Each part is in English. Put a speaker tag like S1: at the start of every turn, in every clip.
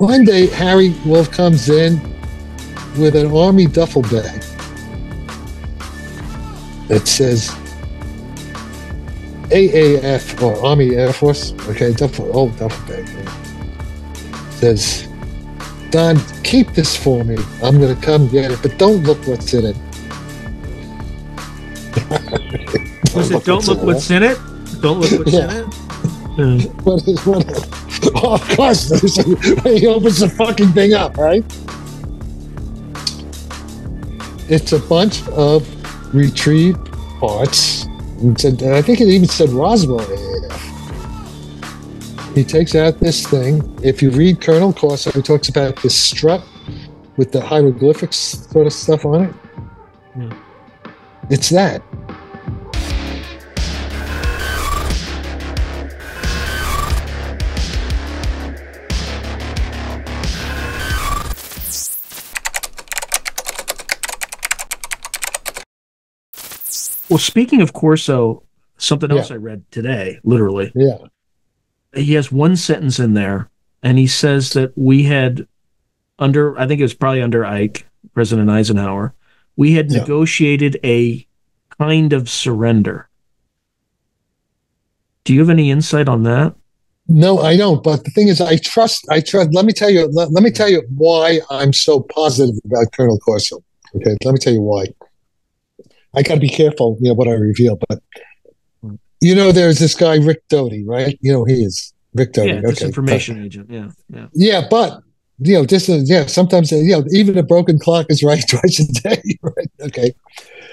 S1: One day, Harry Wolf comes in with an army duffel bag that says AAF, or Army Air Force. Okay, duffel bag. Says, Don, keep this for me. I'm going to come get it, but don't look what's in it.
S2: Was it don't look what's in it? Don't look what's in it?
S1: Oh, of course. He opens the fucking thing up, right? It's a bunch of retrieved parts. I think it even said Roswell AF. He takes out this thing. If you read Colonel Corso, he talks about this strut with the hieroglyphics sort of stuff on it. Yeah. It's that.
S2: Well, speaking of Corso, something else I read today, literally.
S1: Yeah.
S2: He has one sentence in there, and he says that we had, I think it was probably under Ike, President Eisenhower, we had negotiated a kind of surrender. Do you have any insight on that?
S1: No, I don't. But the thing is, I trust. Let me tell you why I'm so positive about Colonel Corso. Okay, let me tell you why. I got to be careful, what I reveal. But there's this guy Rick Doty, right? He is Rick Doty.
S2: Yeah, disinformation agent. Yeah.
S1: Yeah, but sometimes even a broken clock is right twice a day, right? Okay.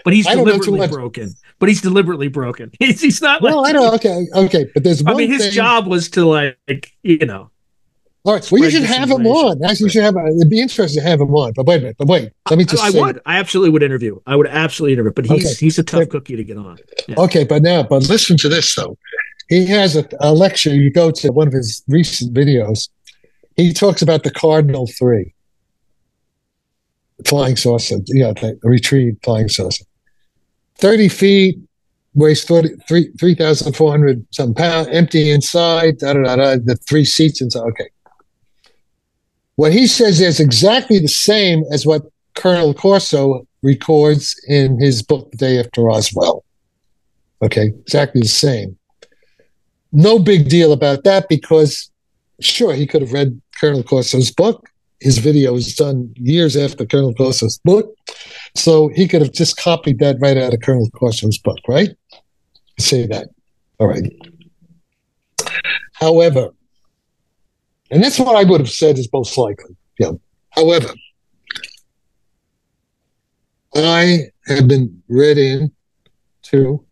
S2: But he's deliberately broken. But he's deliberately broken. He's not.
S1: Well, I know. Okay. But there's one.
S2: His job was to
S1: All right. Well, you should have him on. Actually, you should have. It'd be interesting to have him on. But wait a minute. Let me just.
S2: I absolutely would interview. I would absolutely interview. But he's a tough cookie to get on. Yeah.
S1: Okay, but listen to this though. He has a lecture. You go to one of his recent videos. He talks about the Cardinal 3 flying saucer. The retrieved flying saucer. 30 feet, weighs 3,400 something pounds, empty inside. The 3 seats inside. Okay. What he says is exactly the same as what Colonel Corso records in his book, The Day After Roswell. Okay, exactly the same. No big deal about that because, sure, he could have read Colonel Corso's book. His video was done years after Colonel Corso's book. So he could have just copied that right out of Colonel Corso's book, right? Say that. All right. However, and that's what I would have said is most likely. Yeah. However, I have been read in to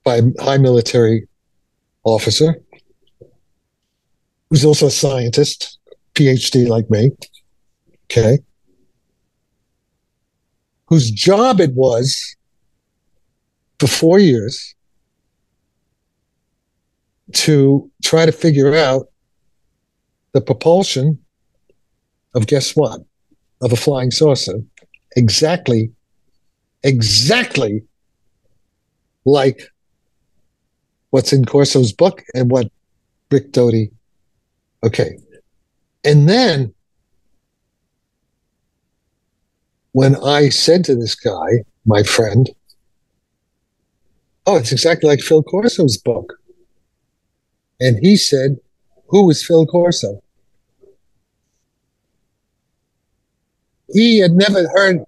S1: by a high military officer who's also a scientist, PhD like me, okay, whose job it was for 4 years to try to figure out the propulsion of, guess what, of a flying saucer, exactly like what's in Corso's book and what Rick Doty, okay. And then when I said to this guy, my friend, oh, it's exactly like Phil Corso's book. And he said, who is Phil Corso? He had never heard.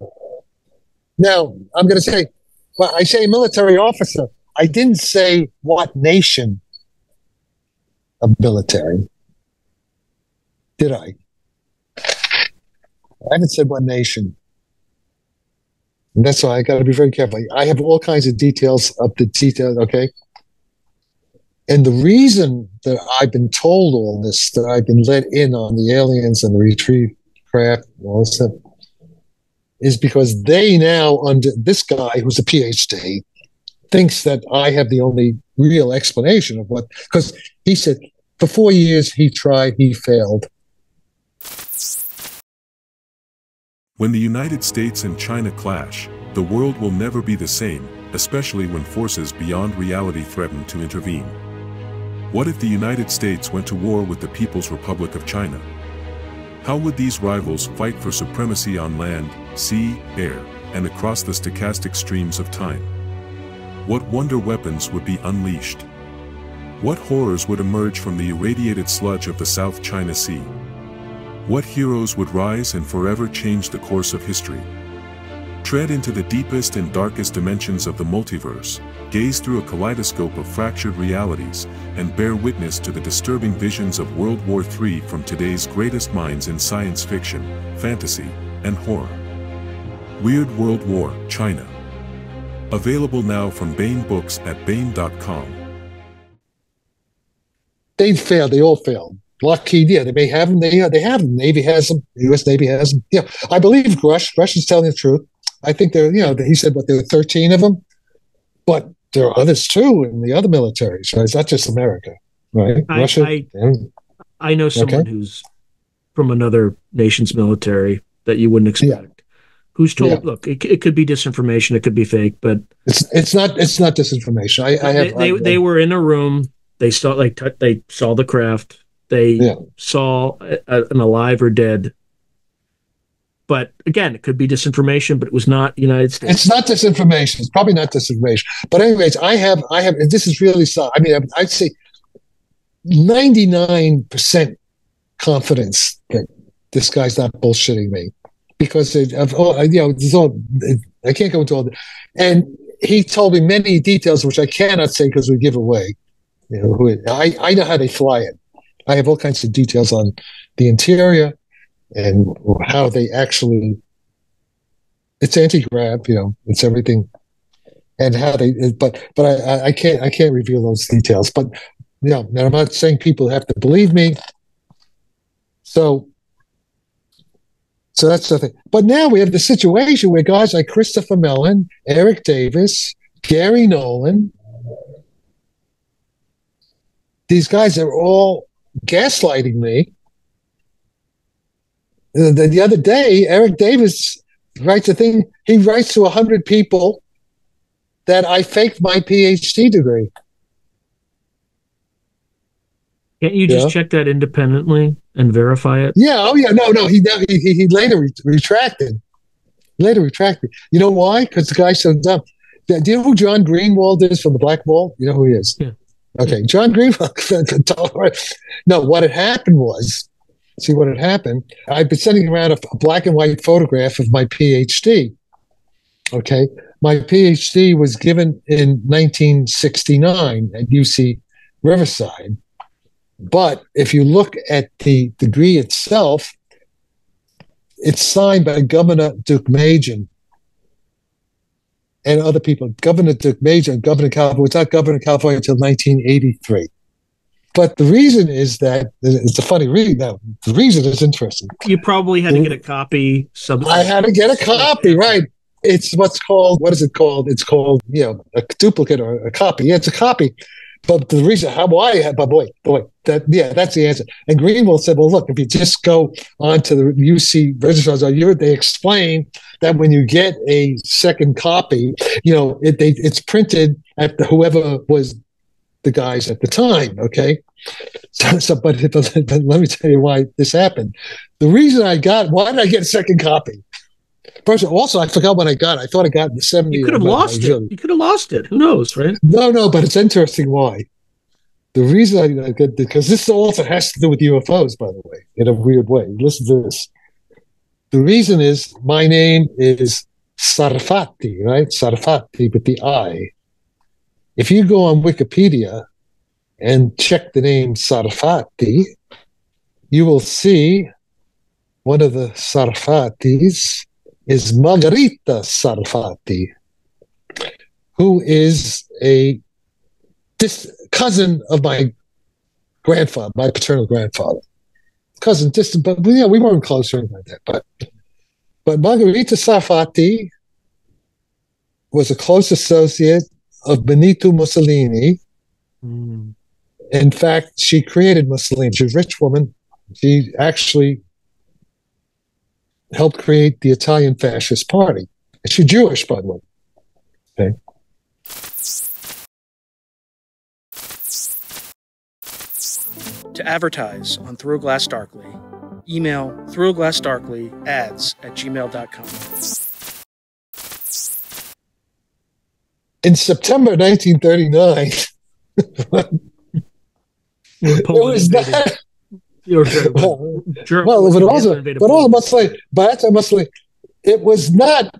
S1: Now, I'm going to say, well, I say military officer. I didn't say what nation of military. Did I? I haven't said what nation. And that's why I got to be very careful. I have all kinds of details of the details, okay? And the reason that I've been told all this, that I've been let in on the aliens and the retrieved craft and all this stuff, is because they now, under this guy who's a PhD, thinks that I have the only real explanation of what, because he said for 4 years he tried, he failed.
S3: When the United States and China clash, the world will never be the same, especially when forces beyond reality threaten to intervene. What if the United States went to war with the People's Republic of China? How would these rivals fight for supremacy on land, sea, air, and across the stochastic streams of time? What wonder weapons would be unleashed? What horrors would emerge from the irradiated sludge of the South China Sea? What heroes would rise and forever change the course of history? Tread into the deepest and darkest dimensions of the multiverse, gaze through a kaleidoscope of fractured realities, and bear witness to the disturbing visions of World War III from today's greatest minds in science fiction, fantasy, and horror. Weird World War, China. Available now from Bain Books at bain.com.
S1: They failed. They all failed. Lockheed, yeah, they may have them. They have them. Navy has them. The U.S. Navy has them. Yeah, I believe Russia's telling the truth. I think he said there were 13 of them, but there are others too in the other militaries, right? It's not just America, right? Russia.
S2: I know someone who's from another nation's military that you wouldn't expect, who's told, look, it could be disinformation, it could be fake, but
S1: it's not disinformation.
S2: They were in a room, they saw the craft, they saw an alive or dead. But again, it could be disinformation, but it was not the United States.
S1: It's not disinformation. It's probably not disinformation. But anyways, I have, and this is really, I mean, I'd say 99% confidence that this guy's not bullshitting me, because I can't go into all that. And he told me many details, which I cannot say because we give away. I know how they fly it. I have all kinds of details on the interior and how they actually, it's anti-grav, it's everything, and how they, but I can't reveal those details. But now I'm not saying people have to believe me. So that's the thing. But now we have the situation where guys like Christopher Mellon, Eric Davis, Gary Nolan, these guys are all gaslighting me. The other day, Eric Davis writes a thing. He writes to 100 people that I faked my PhD degree.
S2: Can't you just check that independently and verify it?
S1: Yeah. Oh, yeah. No. He later retracted. You know why? Because the guy's so dumb. Do you know who John Greenwald is from the Black Wall? You know who he is?
S2: Yeah.
S1: Okay. John Greenwald. No, what had happened was, see what had happened. I've been sending around a black and white photograph of my PhD. Okay. My PhD was given in 1969 at UC Riverside. But if you look at the degree itself, it's signed by Governor Deukmejian and other people. Governor Deukmejian, Governor of California, it's not Governor of California until 1983. But the reason is that it's a funny read. Now, the reason is interesting.
S2: You probably had to get a copy.
S1: I had to get a copy, right? It's what is it called? It's called, a duplicate or a copy. Yeah, it's a copy. But the reason that's the answer. And Greenwald said, well, look, if you just go onto the UC registrars, they explain that when you get a second copy, it's printed at whoever was the guys at the time, okay? But let me tell you why this happened. The reason why did I get a second copy? First, also, I forgot when I got it. I thought I got it in the 70s.
S2: You could have lost it. You could have lost it. Who knows, right?
S1: No, but it's interesting why. The reason I got, because this also has to do with UFOs, by the way, in a weird way. Listen to this. The reason is my name is Sarfatti, right? Sarfatti with the I. If you go on Wikipedia and check the name Sarfatti, you will see one of the Sarfattis is Margherita Sarfatti, who is a cousin of my grandfather, my paternal grandfather. Cousin, distant, but we weren't close or anything like that. But Margherita Sarfatti was a close associate of Benito Mussolini.
S2: Mm.
S1: In fact, she created Mussolini. She's a rich woman. She actually helped create the Italian Fascist Party. And she's Jewish, by the way. Okay.
S4: To advertise on Through a Glass Darkly, email throughaglassdarkly@gmail.com.
S1: In September 1939, it was that. It was not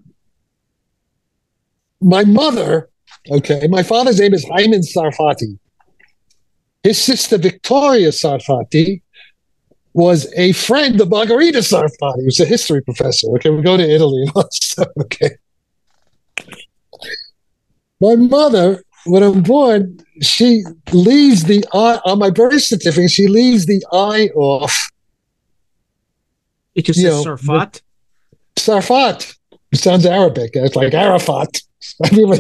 S1: my mother. Okay, my father's name is Hyman Sarfatti. His sister Victoria Sarfatti was a friend of Margherita Sarfatti, who's a history professor. Okay, we go to Italy. Okay, my mother, when I'm born, she leaves the I on my birth certificate. She leaves the I off.
S2: It just says Sarfat.
S1: Sarfat. It sounds Arabic. It's like Arafat. I mean, I'm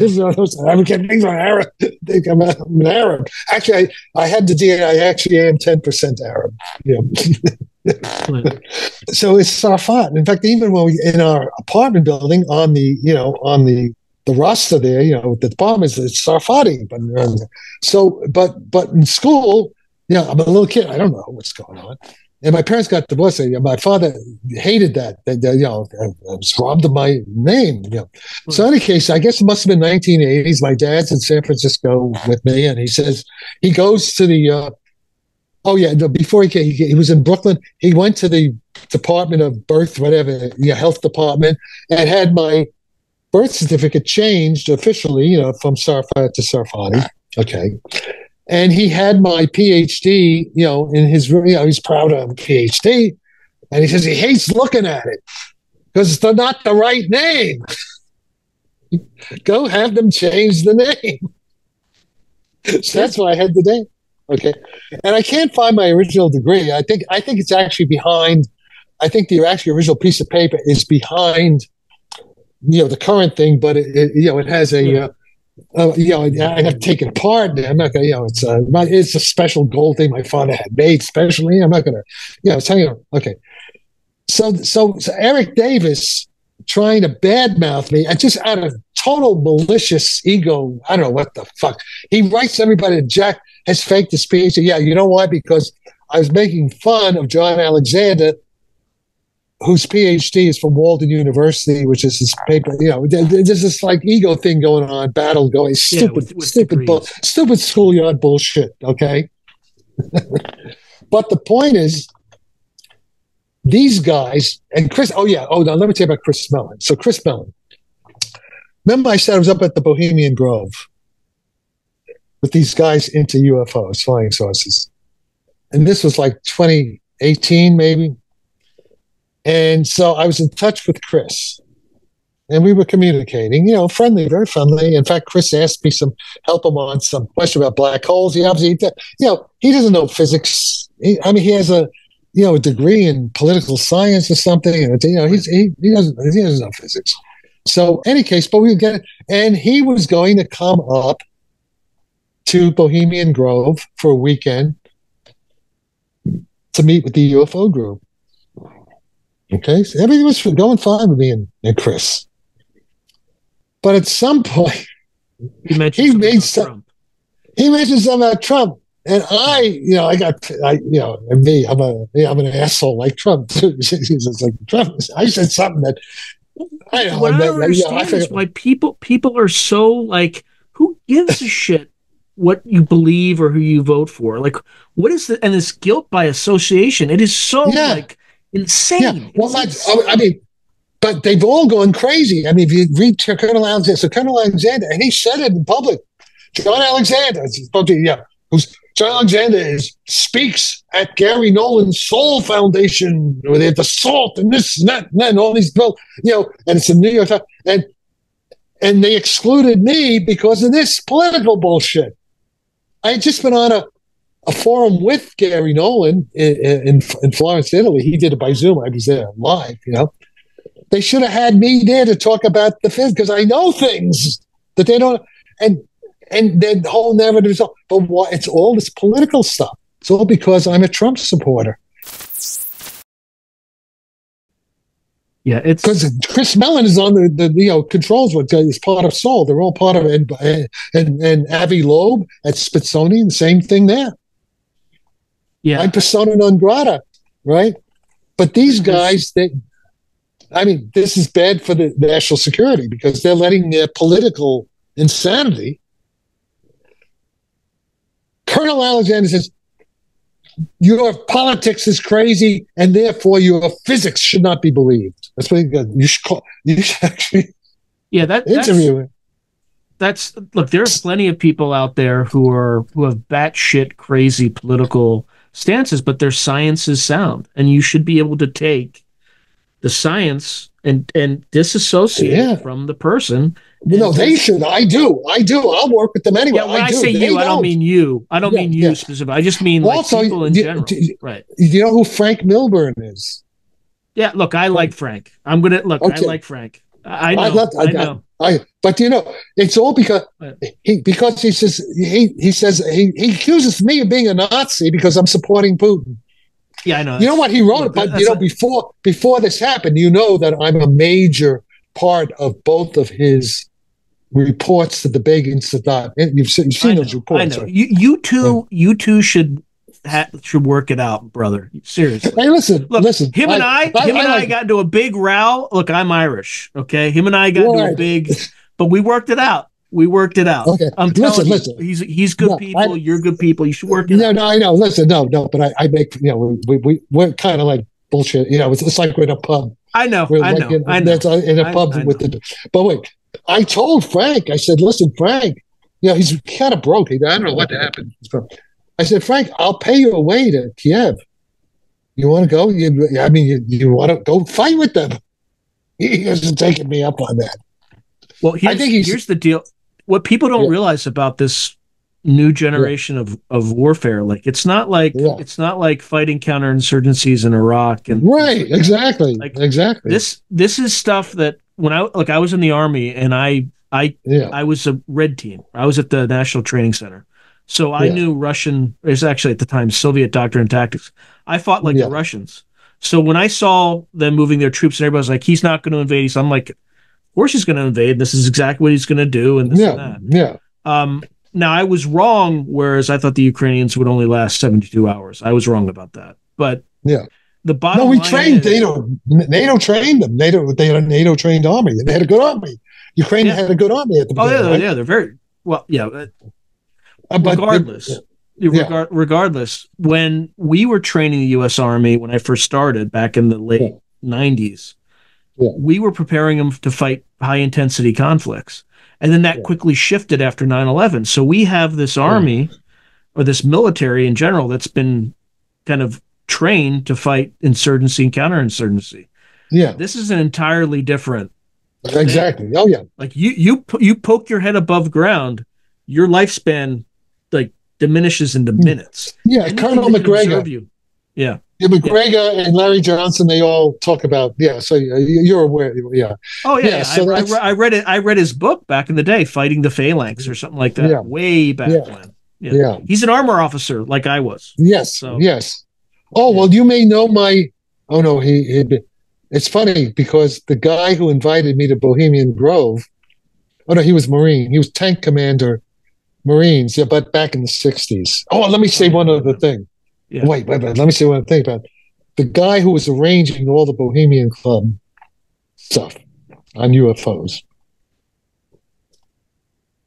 S1: an Arab. Actually, I had the DNA. I actually am 10% Arab. So it's Sarfat. In fact, even when we in our apartment building on the roster there, the department is Sarfatti. But in school, I'm a little kid. I don't know what's going on. And my parents got divorced. My father hated that. I was robbed of my name. So in any case, I guess it must have been 1980s. My dad's in San Francisco with me, and he says he goes to the. Before he came, he was in Brooklyn. He went to the Department of Birth, whatever, health department, and had my birth certificate changed officially, from Sarfat to Sarfatti. Okay. And he had my PhD, in his room. He's proud of a PhD. And he says he hates looking at it because it's not the right name. Go have them change the name. So that's why I had the name. Okay. And I can't find my original degree. I think it's actually behind. I think the actually original piece of paper is behind, the current thing, but it has a. I have to take it apart. I'm not going to, it's a special gold thing my father had made specially. I'm not going to, tell you. Okay. So Eric Davis trying to badmouth me and just out of total malicious ego. I don't know what the fuck. He writes everybody that Jack has faked his PhD. Yeah. You know why? Because I was making fun of John Alexander, whose PhD is from Walden University, which is his paper. There's this like ego thing going on, battle going, stupid schoolyard bullshit. Okay, but the point is, these guys and Chris. Now let me tell you about Chris Mellon. So Chris Mellon, remember I said I was up at the Bohemian Grove with these guys into UFOs, flying saucers, and this was like 2018 maybe. And so I was in touch with Chris, and we were communicating, friendly, very friendly. In fact, Chris asked me help him on some question about black holes. He obviously, he doesn't know physics. He has a degree in political science or something. And, he doesn't know physics. So, any case, but we get it. And he was going to come up to Bohemian Grove for a weekend to meet with the UFO group. Okay, so everything was going fine with me and Chris. But at some point,
S2: he mentioned something
S1: about Trump. And I'm an asshole like Trump too. It's like Trump. I said something that I don't
S2: understand is why people are so like, who gives a shit what you believe or who you vote for? Like, what is and this guilt by association? It is so insane.
S1: Yeah. Well, but they've all gone crazy. If you read Colonel Alexander, and he said it in public. John Alexander, John Alexander speaks at Gary Nolan's Soul Foundation, where they have the salt and this and that and all these bills, and it's in New York Times, and they excluded me because of this political bullshit. I had just been on a forum with Gary Nolan in Florence, Italy. He did it by Zoom. I was there live, They should have had me there to talk about the physics because I know things that they don't. And the whole narrative is all, but what? It's all this political stuff. It's all because I'm a Trump supporter.
S2: Yeah, it's
S1: because Chris Mellon is on the controls. What is part of Sol? They're all part of it. And Avi Loeb at Smithsonian, same thing there.
S2: Yeah.
S1: I'm persona non grata, right? But these guys, this is bad for the national security because they're letting their political insanity. Colonel Alexander says, your politics is crazy, and therefore your physics should not be believed. That's what he goes. You should actually interview him.
S2: Look, there are plenty of people out there who have batshit crazy political stances, but their science is sound, and you should be able to take the science and disassociate it from the person.
S1: No, they should. I do. I'll work with them anyway.
S2: Yeah, when I say you, I don't mean you. I don't mean you specifically. I just mean also, like people in general. Right.
S1: You know who Frank Milburn is?
S2: Yeah, look, I like Frank. I like Frank. I know.
S1: But it's all because he says he accuses me of being a Nazi because I'm supporting Putin.
S2: Yeah, I know.
S1: You know what he wrote? But before this happened, that I'm a major part of both of his reports to the Begin Sadat. You've seen those reports.
S2: I know. Right? You two should work it out, brother. Seriously.
S1: Hey, listen.
S2: Him and I got into a big row. Look, I'm Irish. Okay, him and I got into a big, but we worked it out. Okay. I'm telling you, he's good people. You're good people. You should work it out.
S1: No, I know. Listen, no. But I make we're kind of like bullshit. It's like we're in a pub.
S2: I know.
S1: I know. In a pub with the. But wait, I told Frank. I said, listen, Frank. He's kind of broke. I don't know what happened. I said, Frank, I'll pay you away to Kiev. You want to go? You want to go fight with them? He hasn't taken me up on that.
S2: Well, here's the deal. What people don't realize about this new generation of warfare, like it's not like fighting counterinsurgencies in Iraq and
S1: exactly.
S2: This is stuff that when I was in the Army and I was a red team. I was at the National Training Center. So I knew Russian, it was actually at the time Soviet doctrine and tactics. I fought like the Russians. So when I saw them moving their troops and everybody's like, he's not going to invade. I'm like, of course he's going to invade. This is exactly what he's going to do. And this and that. Yeah. Now I was wrong, whereas I thought the Ukrainians would only last 72 hours. I was wrong about that. But the bottom line
S1: trained NATO trained them. They had a NATO trained army. They had a good army. Ukraine had a good army at the beginning. They're
S2: very well, regardless, when we were training the U.S. Army, when I first started back in the late 90s, we were preparing them to fight high-intensity conflicts. And then that quickly shifted after 9/11. So we have this army, or this military in general, that's been kind of trained to fight insurgency and counterinsurgency.
S1: Yeah.
S2: This is an entirely different
S1: Exactly.
S2: thing. Oh, yeah. Like you poke your head above ground, your lifespan diminishes into minutes.
S1: Yeah, Colonel McGregor. McGregor and Larry Johnson, they all talk about. Yeah, so you're aware. Yeah.
S2: Oh yeah. So I read it. I read his book back in the day, Fighting the Phalanx or something like that. Yeah. Way back when. Yeah. He's an armor officer, like I was.
S1: Yes. So, yes. Oh well, you may know my. Oh no, it's funny because the guy who invited me to Bohemian Grove. Oh no, he was Marine. He was tank commander. Marines, but back in the 60s. Oh, let me say one other thing. Yeah. Wait. Let me say one other thing about the guy who was arranging all the Bohemian Club stuff on UFOs.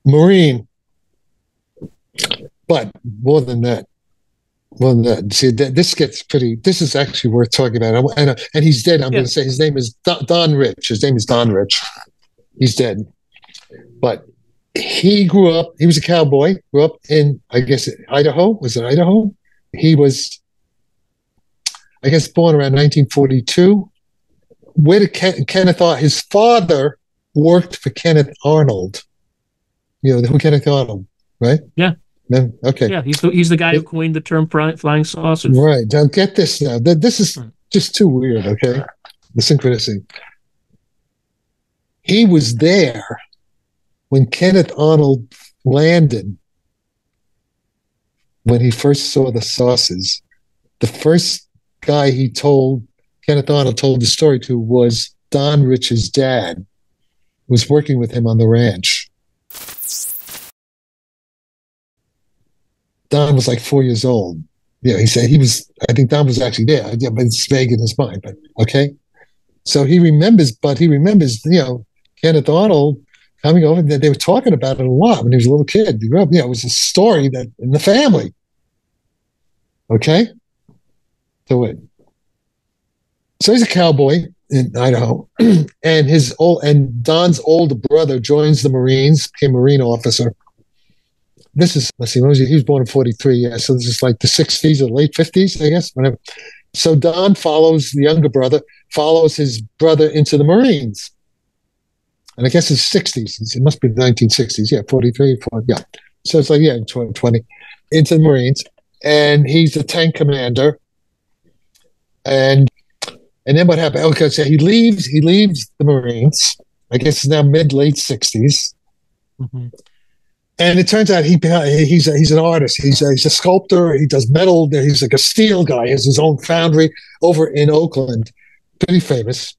S1: Marine. But more than that. See, this is actually worth talking about. And he's dead. I'm going to say his name is Don Rich. His name is Don Rich. He's dead. But he was a cowboy, grew up in, I guess, Idaho. Was it Idaho? He was, I guess, born around 1942. Where did Kenneth Arnold, his father worked for Kenneth Arnold. You know who Kenneth Arnold, right?
S2: Yeah.
S1: Okay.
S2: Yeah, he's the guy who coined the term flying sausage.
S1: Right. Now get this now. This is just too weird, okay? The synchronicity. He was there when Kenneth Arnold landed, when he first saw the saucers. The first guy Kenneth Arnold told the story to was Don Rich's dad, who was working with him on the ranch. Don was like 4 years old. Yeah, he said he was. I think Don was actually there. Yeah, but it's vague in his mind. But okay, so he remembers. But he remembers, Kenneth Arnold coming over. That they were talking about it a lot when he was a little kid. He grew up. It was a story that in the family. Okay, so he's a cowboy in Idaho, and Don's older brother joins the Marines, became a Marine officer. This is, let's see, he was born in 43, yeah, so this is like the 60s or late 50s, I guess, whatever. So Don follows the younger brother, follows his brother into the Marines. And I guess it's 60s. It must be the 1960s, yeah, 43, 40, yeah. So it's like, yeah, 20, into the Marines. And he's a tank commander. And then what happened? Okay, so he leaves the Marines. I guess it's now mid-late 60s. Mm-hmm. And it turns out he's an artist. He's a sculptor. He does metal. He's like a steel guy. He has his own foundry over in Oakland. Pretty famous.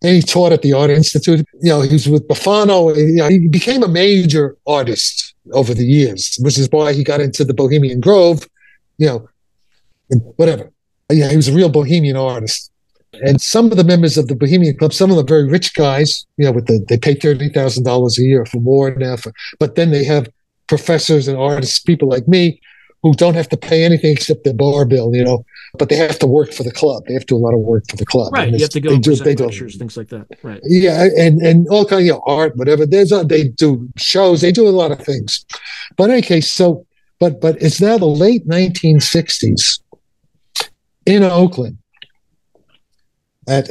S1: And he taught at the Art Institute. He was with Buffano. He became a major artist over the years, which is why he got into the Bohemian Grove, whatever. Yeah, he was a real Bohemian artist. And some of the members of the Bohemian Club, some of them are very rich guys, they pay $30,000 a year for more now. But then they have professors and artists, people like me, who don't have to pay anything except their bar bill, but they have to work for the club. They have to do a lot of work for the club.
S2: Right. You have to go present lectures, things like that. Right.
S1: Yeah. And all kinds of art, whatever. They do shows. They do a lot of things. But in any case, but it's now the late 1960s in Oakland. At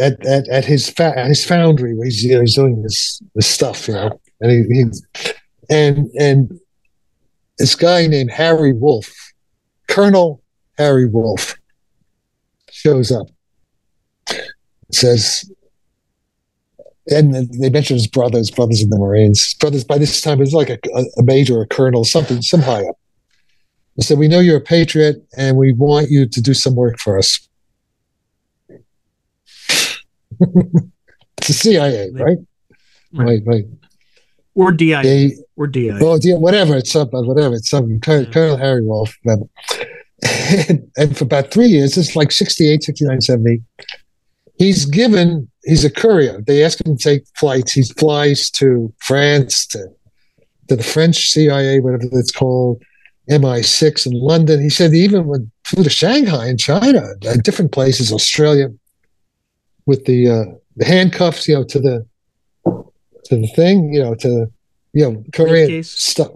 S1: his foundry where he's doing this stuff, and this guy named Harry Wolf, Colonel Harry Wolf, shows up. Says, and they mention his brother. His brother's in the Marines. His brother's by this time is like a major, or a colonel, some high up. They said, "We know you're a patriot, and we want you to do some work for us." It's the CIA, right? Right.
S2: Or DIA. Or DIA.
S1: Oh, whatever. It's something. Colonel Harry Wolf. And for about 3 years, it's like 68, 69, 70. He's a courier. They ask him to take flights. He flies to France, to the French CIA, whatever it's called, MI6 in London. He said he even flew to Shanghai in China, different places, Australia, with the handcuffs, to the thing, Korean stuff,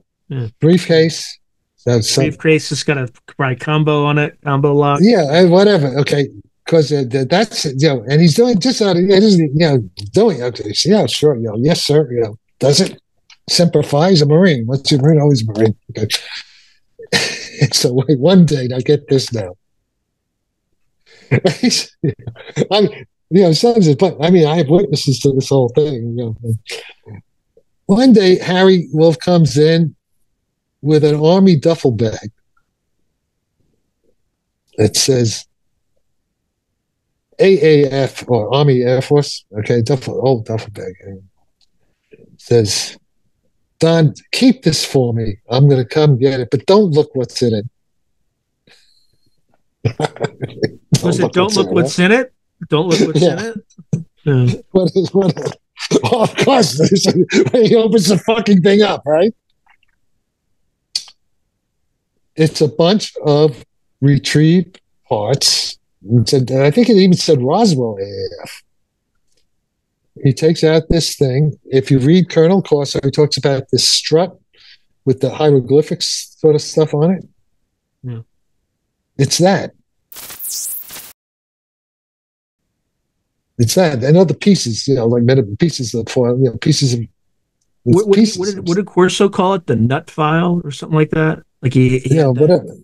S1: briefcase.
S2: Briefcase has got a combo on it, combo lock.
S1: Yeah, whatever. Okay, because that's and he's doing just out of doing okay. So, yeah, sure, yes, sir. Does it? Semper Fi, he's a Marine. What's your Marine? Always Marine. Okay. So one day, I get this now. But I have witnesses to this whole thing. One day, Harry Wolf comes in with an army duffel bag that says AAF, or Army Air Force. Okay, old duffel bag. It says, "Don, keep this for me. I'm going to come get it, but don't look what's in it."
S2: Was it "Don't look what's in it"? Don't look what's in it. Yeah.
S1: What? Oh, of course, he opens the fucking thing up, right? It's a bunch of retrieved parts. And I think it even said Roswell AF. He takes out this thing. If you read Colonel Corso, he talks about this strut with the hieroglyphics sort of stuff on it. Yeah. It's that. It's that, and other pieces, like pieces of foil, pieces of.
S2: What did Corso call it? The nut file or something like that? Like he
S1: whatever.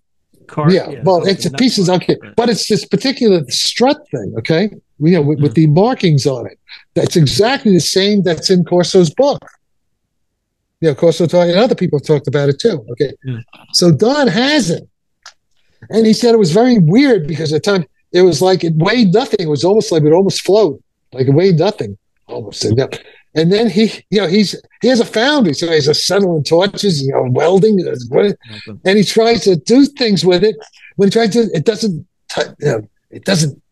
S2: Card,
S1: well, it's pieces. Okay, but it's this particular strut thing. Okay, with the markings on it. That's exactly the same that's in Corso's book. Corso and other people have talked about it too. Okay, so Don has it, and he said it was very weird because at the time. It was like it weighed nothing. It was almost like it would almost float, like it weighed nothing, almost. And then he has a foundry, so he has acetylene torches, welding, and he tries to do things with it. when he tries to, it doesn't, it doesn't.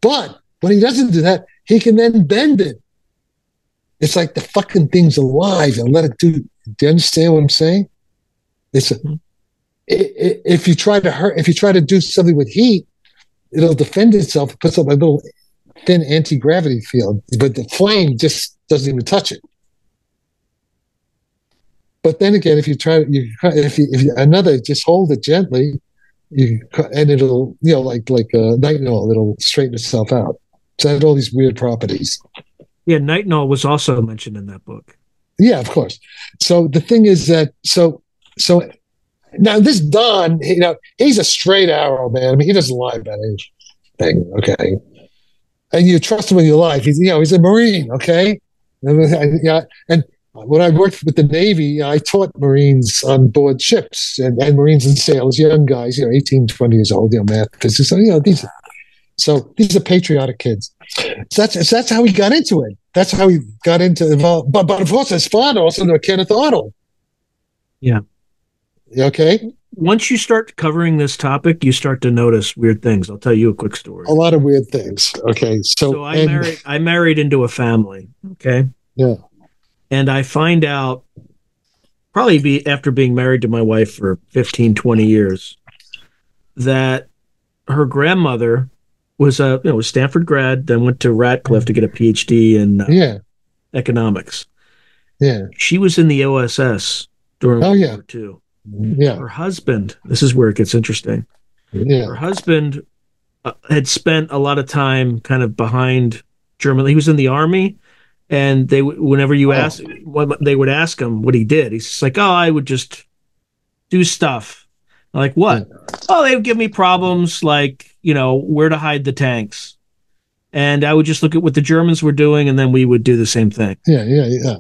S1: But when he doesn't do that, he can then bend it. It's like the fucking thing's alive and let it do. Do you understand what I'm saying? If you try to do something with heat, it'll defend itself. It puts up a little thin anti-gravity field, but the flame just doesn't even touch it. But then again, if you just hold it gently, and it'll, like nitinol, it'll straighten itself out. So it had all these weird properties.
S2: Yeah, nitinol was also mentioned in that book.
S1: Yeah, of course. So the thing is that so now this Don, he's a straight arrow, man. I mean, he doesn't lie about anything, okay? And you trust him with your life. He's a Marine, okay? And when I worked with the Navy, I taught Marines on board ships and Marines and sailors, young guys, 18, 20 years old, math, physics. So these are patriotic kids. So that's how he got into it. That's how he got into involved. But of course, his father also knew Kenneth Arnold.
S2: Yeah.
S1: Okay.
S2: Once you start covering this topic, you start to notice weird things. I'll tell you a quick story.
S1: A lot of weird things. Okay. So
S2: I married into a family. Okay.
S1: Yeah.
S2: And I find out probably after being married to my wife for 15, 20 years that her grandmother was a Stanford grad, then went to Radcliffe to get a PhD in economics.
S1: Yeah.
S2: She was in the OSS during World War II.
S1: Yeah.
S2: Her husband, this is where it gets interesting.
S1: Yeah.
S2: Her husband had spent a lot of time kind of behind Germany. He was in the army, and whenever you ask, they would ask him what he did. He's just like, I would just do stuff. I'm like, what? Yeah. They would give me problems like, where to hide the tanks. And I would just look at what the Germans were doing, and then we would do the same thing.
S1: Yeah.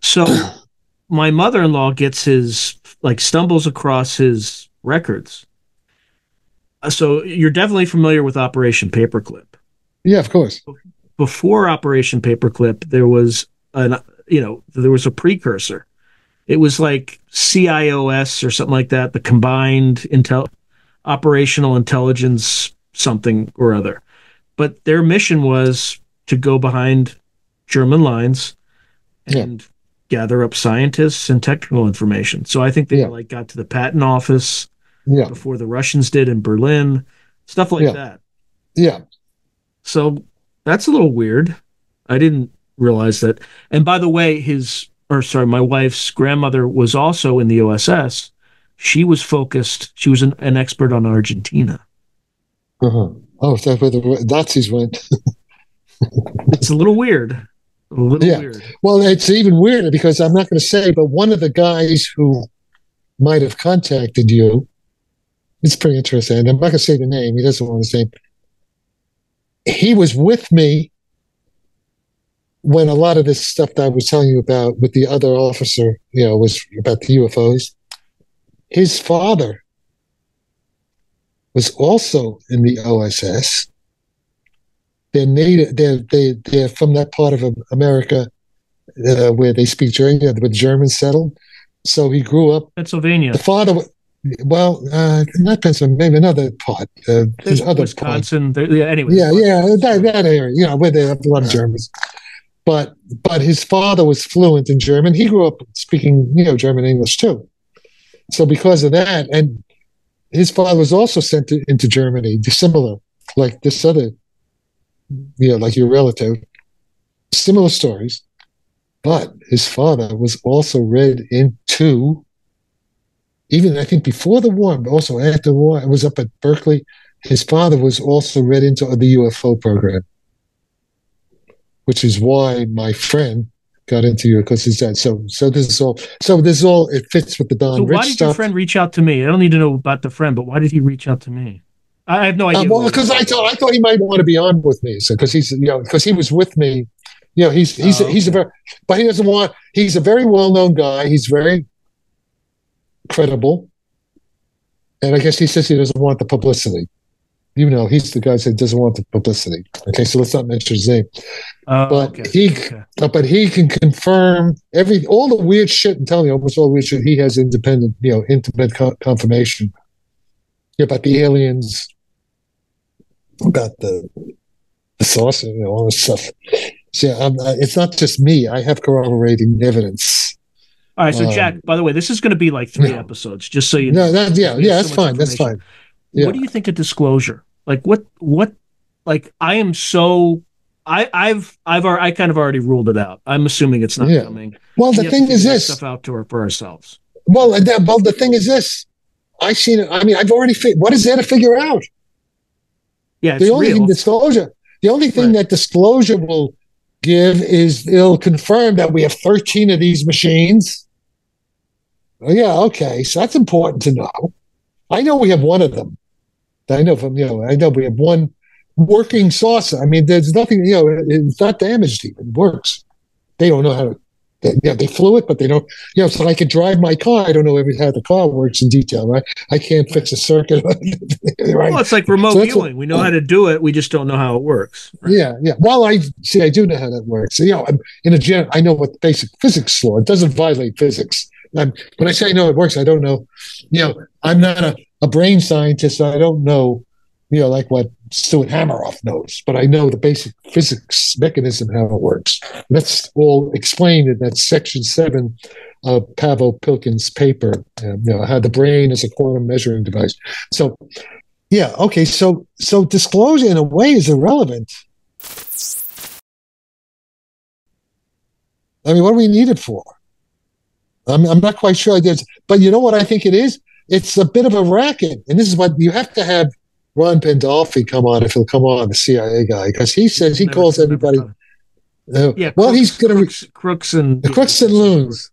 S2: So my mother-in-law stumbles across his records. So you're definitely familiar with Operation Paperclip.
S1: Yeah, of course.
S2: Before Operation Paperclip, there was a precursor. It was like CIOS or something like that, the Combined Operational Intelligence something or other. But their mission was to go behind German lines and gather up scientists and technical information. So I think they got to the patent office before the Russians did in Berlin, stuff like that.
S1: Yeah.
S2: So that's a little weird. I didn't realize that. And by the way, my wife's grandmother was also in the OSS. She was an expert on Argentina.
S1: Uh-huh. Oh, is that where the Nazis went?
S2: It's a little weird. Weird.
S1: Well, it's even weirder because I'm not going to say, but one of the guys who might have contacted you, it's pretty interesting. And I'm not going to say the name. He doesn't want to say. He was with me when a lot of this stuff that I was telling you about with the other officer, was about the UFOs. His father was also in the OSS. They're native. They're from that part of America where they speak German, where the Germans settled. So he grew up
S2: Pennsylvania.
S1: The father, not Pennsylvania, maybe another part. There's other
S2: Wisconsin. Anyway.
S1: That area. Where they have a lot of Germans. But his father was fluent in German. He grew up speaking, German and English too. So because of that, and his father was also sent into Germany, similar, like this other, like your relative, similar stories. But his father was also read into, even I think before the war, but also after the war. It was up at Berkeley. His father was also read into the UFO program, which is why my friend got into you, because he's dead. So this is all. It fits with the Don Rich stuff. So why did your
S2: friend reach out to me? I don't need to know about the friend, but why did he reach out to me? I have no idea.
S1: Because I thought he might want to be on with me, so because he was with me. He's a very, but he doesn't want. He's a very well-known guy. He's very credible, and I guess he says he doesn't want the publicity. He's the guy that doesn't want the publicity. Okay, so let's not mention his name. But he can confirm all the weird shit and tell me almost all the weird shit. He has independent confirmation about the aliens, about the saucer, all this stuff. So it's not just me. I have corroborating evidence.
S2: All right, so Jack, by the way, this is going to be like 3 episodes, just so you know.
S1: That's fine. That's fine. Yeah.
S2: What do you think of disclosure? Like, what? Like, I am so. I kind of already ruled it out. I'm assuming it's not coming.
S1: Well, the thing is this
S2: stuff out for ourselves.
S1: Well, the thing is this. I've seen it. I mean, I've already. What is there to figure out?
S2: Yeah, it's
S1: the only
S2: real.
S1: thing disclosure. The only thing that disclosure will give is it'll confirm that we have 13 of these machines. Oh, yeah, okay, so that's important to know. I know we have one of them. I know we have one working saucer. I mean, there's nothing. It's not damaged even. It works. They don't know how to. They flew it, but they don't. So I could drive my car. I don't know how the car works in detail, right? I can't fix a circuit. Right?
S2: Well, it's like remote viewing. We know how to do it. We just don't know how it works.
S1: Right? Yeah. Well, I do know how that works. In a general, I know what the basic physics law. It doesn't violate physics. When I say I know it works, I don't know. I'm not a brain scientist. So I don't know. Like what Stuart Hameroff knows, but I know the basic physics mechanism, how it works. That's all explained in that section 7 of Pavel Pilkin's paper, how the brain is a quantum measuring device. So, okay. So disclosure in a way is irrelevant. I mean, what do we need it for? I'm not quite sure. But you know what I think it is? It's a bit of a racket. And this is what you have to have Ron Pandolfi come on, if he'll come on, the CIA guy, because he says he calls everybody. He's going to
S2: crooks and
S1: loons.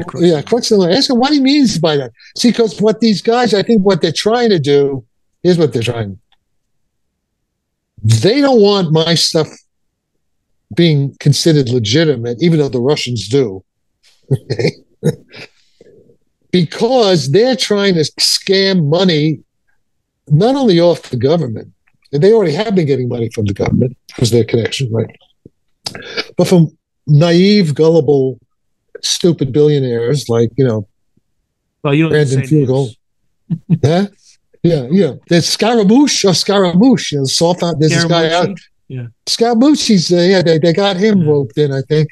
S1: Crooks and loons. Ask him what he means by that. See, because what these guys, I think, what they're trying to do, here's what they're trying. They don't want my stuff being considered legitimate, even though the Russians do, because they're trying to scam money. Not only off the government, and they already have been getting money from the government because their connection, right? But from naive, gullible, stupid billionaires like Brandon Fugel. Yeah. There's Scaramouche. There's this guy out.
S2: Yeah.
S1: Scaramouche. They got him roped in, I think.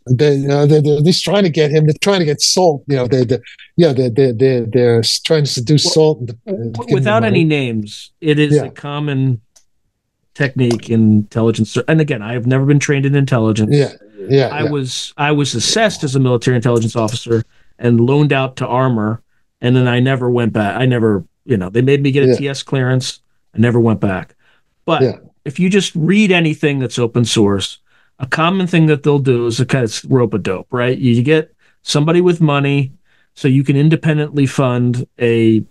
S1: They're just trying to get him. They're trying to get Salt. They're trying to seduce Salt.
S2: Without any names, it is a common technique in intelligence. And again, I have never been trained in intelligence. I was assessed as a military intelligence officer and loaned out to Armor, and then I never went back. I never, they made me get a TS clearance. I never went back. But if you just read anything that's open source, a common thing that they'll do is a kind of rope-a-dope, right? You get somebody with money so you can independently fund a,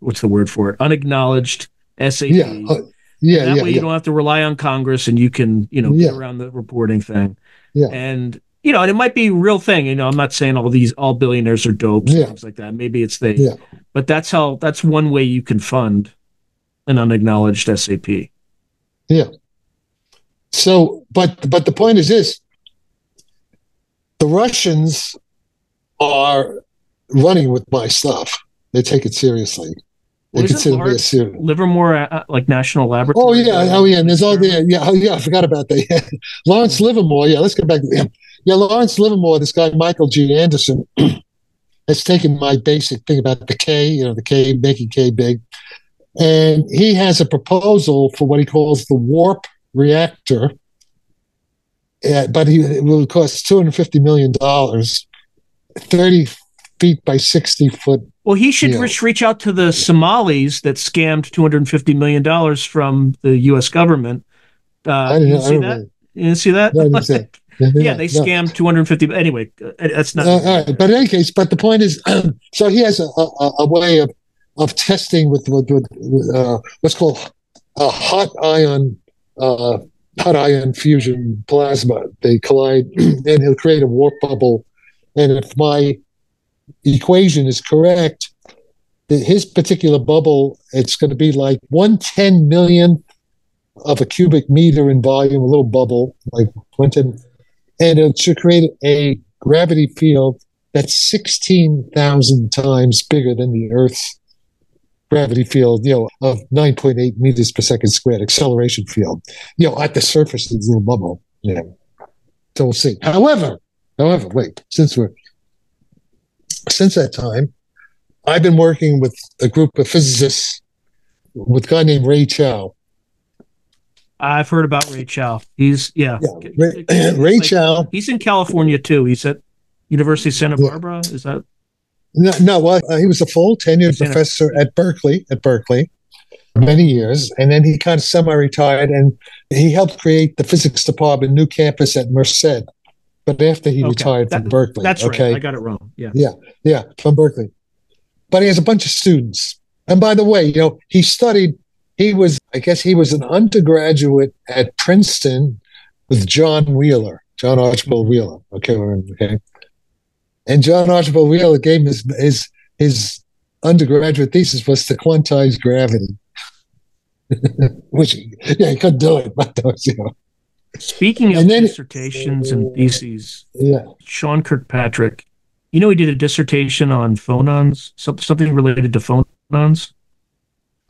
S2: what's the word for it? Unacknowledged SAP. That way you don't have to rely on Congress and you can, get around the reporting thing. And, and it might be a real thing. I'm not saying all billionaires are dopes and things like that. Maybe it's but that's one way you can fund an unacknowledged SAP.
S1: Yeah. So, but the point is this: the Russians are running with my stuff. They take it seriously. They consider me a serious.
S2: Livermore, like National Laboratory.
S1: And there's all the I forgot about that. Lawrence Livermore. Let's get back to him. Lawrence Livermore. This guy Michael G. Anderson has taken my basic thing about the K. The K, making K big. And he has a proposal for what he calls the warp reactor, but it will cost $250 million, 30 feet by 60 foot.
S2: Well, he should reach out to the Somalis that scammed $250 million from the U.S. government. You didn't see that? You didn't see that?
S1: No, I didn't see it.
S2: They scammed 250. Anyway, that's not.
S1: All right, but in any case, but the point is, so he has a way of testing with what's called a hot ion fusion plasma. They collide, and he'll create a warp bubble. And if my equation is correct, his particular bubble, it's going to be like 1/10 millionth of a cubic meter in volume, a little bubble, like 1/10, and it should create a gravity field that's 16,000 times bigger than the Earth's gravity field, of 9.8 meters per second squared acceleration field, at the surface of the little bubble. So we'll see. However, wait, since that time, I've been working with a group of physicists with a guy named Ray Chow.
S2: I've heard about Ray Chow.
S1: Ray Chow.
S2: He's in California too. He's at University of Santa Barbara. Is that?
S1: No. Well, he was a full tenured professor at Berkeley many years, and then he kind of semi-retired, and he helped create the physics department, new campus at Merced. But after he retired from Berkeley,
S2: that's right. I got it wrong.
S1: Yeah, from Berkeley. But he has a bunch of students, and by the way, he studied. He was an undergraduate at Princeton with John Archibald Wheeler. Okay. And John Archibald Wheeler gave him his undergraduate thesis was to quantize gravity, which he couldn't do it. But
S2: Speaking of dissertations and theses, Sean Kirkpatrick, he did a dissertation on phonons, something related to phonons.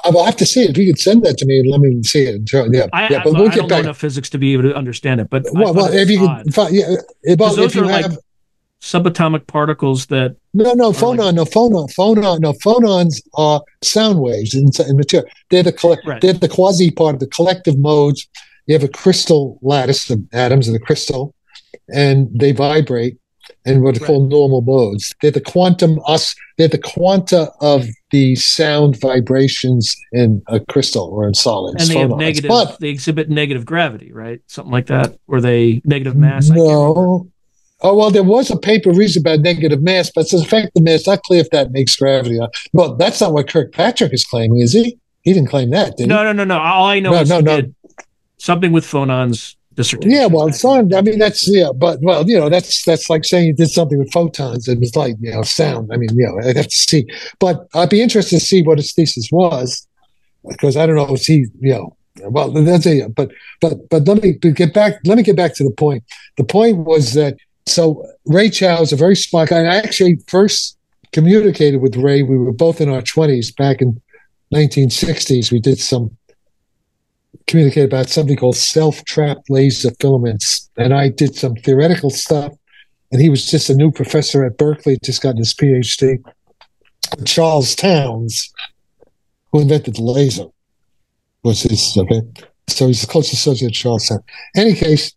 S1: I'll have to see it. If you could send that to me and let me see it. But
S2: I don't know enough physics to be able to understand it. But
S1: if you could,
S2: those are like subatomic particles that.
S1: Phonons are sound waves in material. They're the quasi part of the collective modes. You have a crystal lattice of atoms in a crystal, and they vibrate in what are called normal modes. They're the quanta of the sound vibrations in a crystal or in solids.
S2: And they exhibit negative gravity, right? Something like that, or they negative mass.
S1: No. Oh, well, there was a paper recently about negative mass, but it's effective mass. Not clear if that makes gravity. Well, that's not what Kirkpatrick is claiming, is he? He didn't claim that, did he?
S2: No. All I know is he did something with phonons. Dissertation.
S1: Yeah, well, sound. I mean, that's that's like saying you did something with photons and it's like sound. I mean, I'd have to see, but I'd be interested to see what his thesis was, because I don't know if he, well, that's it. But let me get back. Let me get back to the point. The point was that Ray Chow is a very smart guy. And I actually first communicated with Ray. We were both in our 20s back in 1960s. We did communicate about something called self-trapped laser filaments, and I did some theoretical stuff, and he was just a new professor at Berkeley, just gotten his PhD. Charles Towns, who invented the laser, was his, so he's the close associate of Charles Towns. In any case,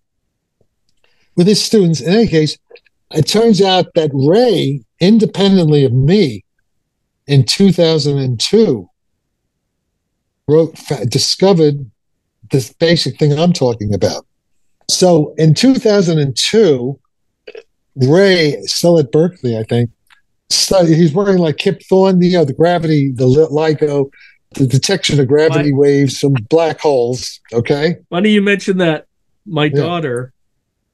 S1: with his students, it turns out that Ray, independently of me, in 2002, discovered this basic thing I'm talking about. So in 2002, Ray, still at Berkeley, I think, he's working like Kip Thorne, the gravity, the LIGO, the detection of gravity waves from black holes. Okay.
S2: Funny you mentioned that. My daughter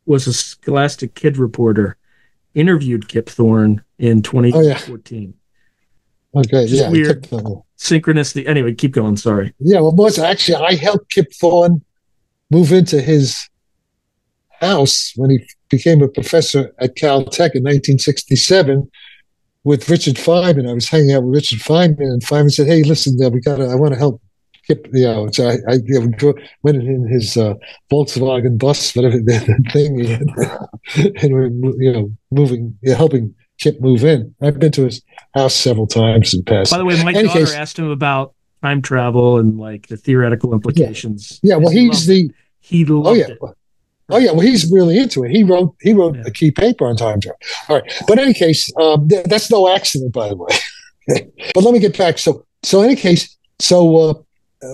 S2: was a Scholastic Kid reporter, interviewed Kip Thorne in 2014.
S1: Okay,
S2: just weird synchronicity. Anyway, keep going. Sorry.
S1: Yeah, well, I helped Kip Thorne move into his house when he became a professor at Caltech in 1967 with Richard Feynman. I was hanging out with Richard Feynman, and Feynman said, "Hey, listen, I want to help Kip." So I went in his Volkswagen bus, whatever the thing he had, and we're helping Kip move in. I've been to his house several times in the past.
S2: By the way, my daughter asked him about time travel and like the theoretical implications.
S1: Yeah, well,
S2: he loved it.
S1: Oh yeah, well, he's really into it. He wrote a key paper on time travel. All right, but in any case, that's no accident, by the way. But let me get back. So in any case,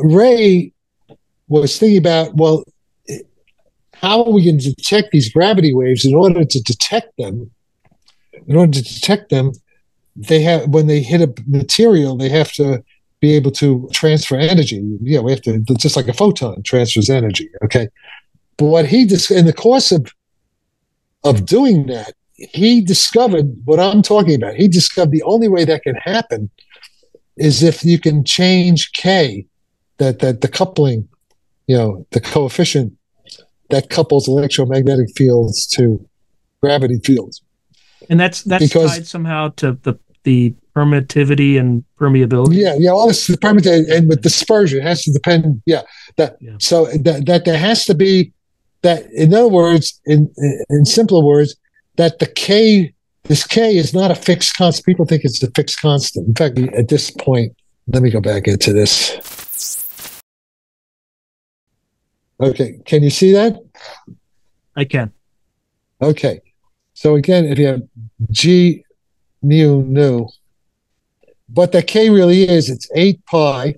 S1: Ray was thinking about, well, how are we going to detect these gravity waves? In order to detect them, they have, when they hit a material, they have to be able to transfer energy. We have to, just like a photon transfers energy. Okay, but what he in the course of doing that, he discovered what I'm talking about. He discovered the only way that can happen is if you can change K, that the coupling, the coefficient that couples electromagnetic fields to gravity fields.
S2: And that's tied somehow to the permittivity and permeability.
S1: Yeah, all this is permitted, and with dispersion, it has to depend. So that there has to be that. In other words, in simpler words, that this K is not a fixed constant. People think it's a fixed constant. In fact, at this point, let me go back into this. Okay, can you see that?
S2: I can.
S1: Okay, so again, if you have G mu nu, but the K really is, it's 8 pi,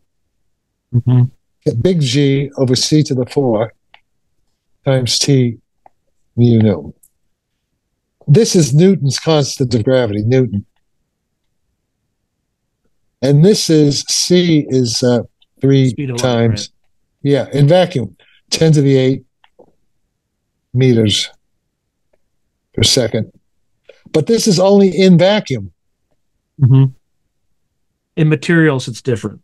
S1: big G over C to the 4 times T mu nu. This is Newton's constant of gravity, Newton. And this is C is 3 times, in vacuum, 10 to the 8 meters per second. But this is only in vacuum.
S2: In materials, it's different.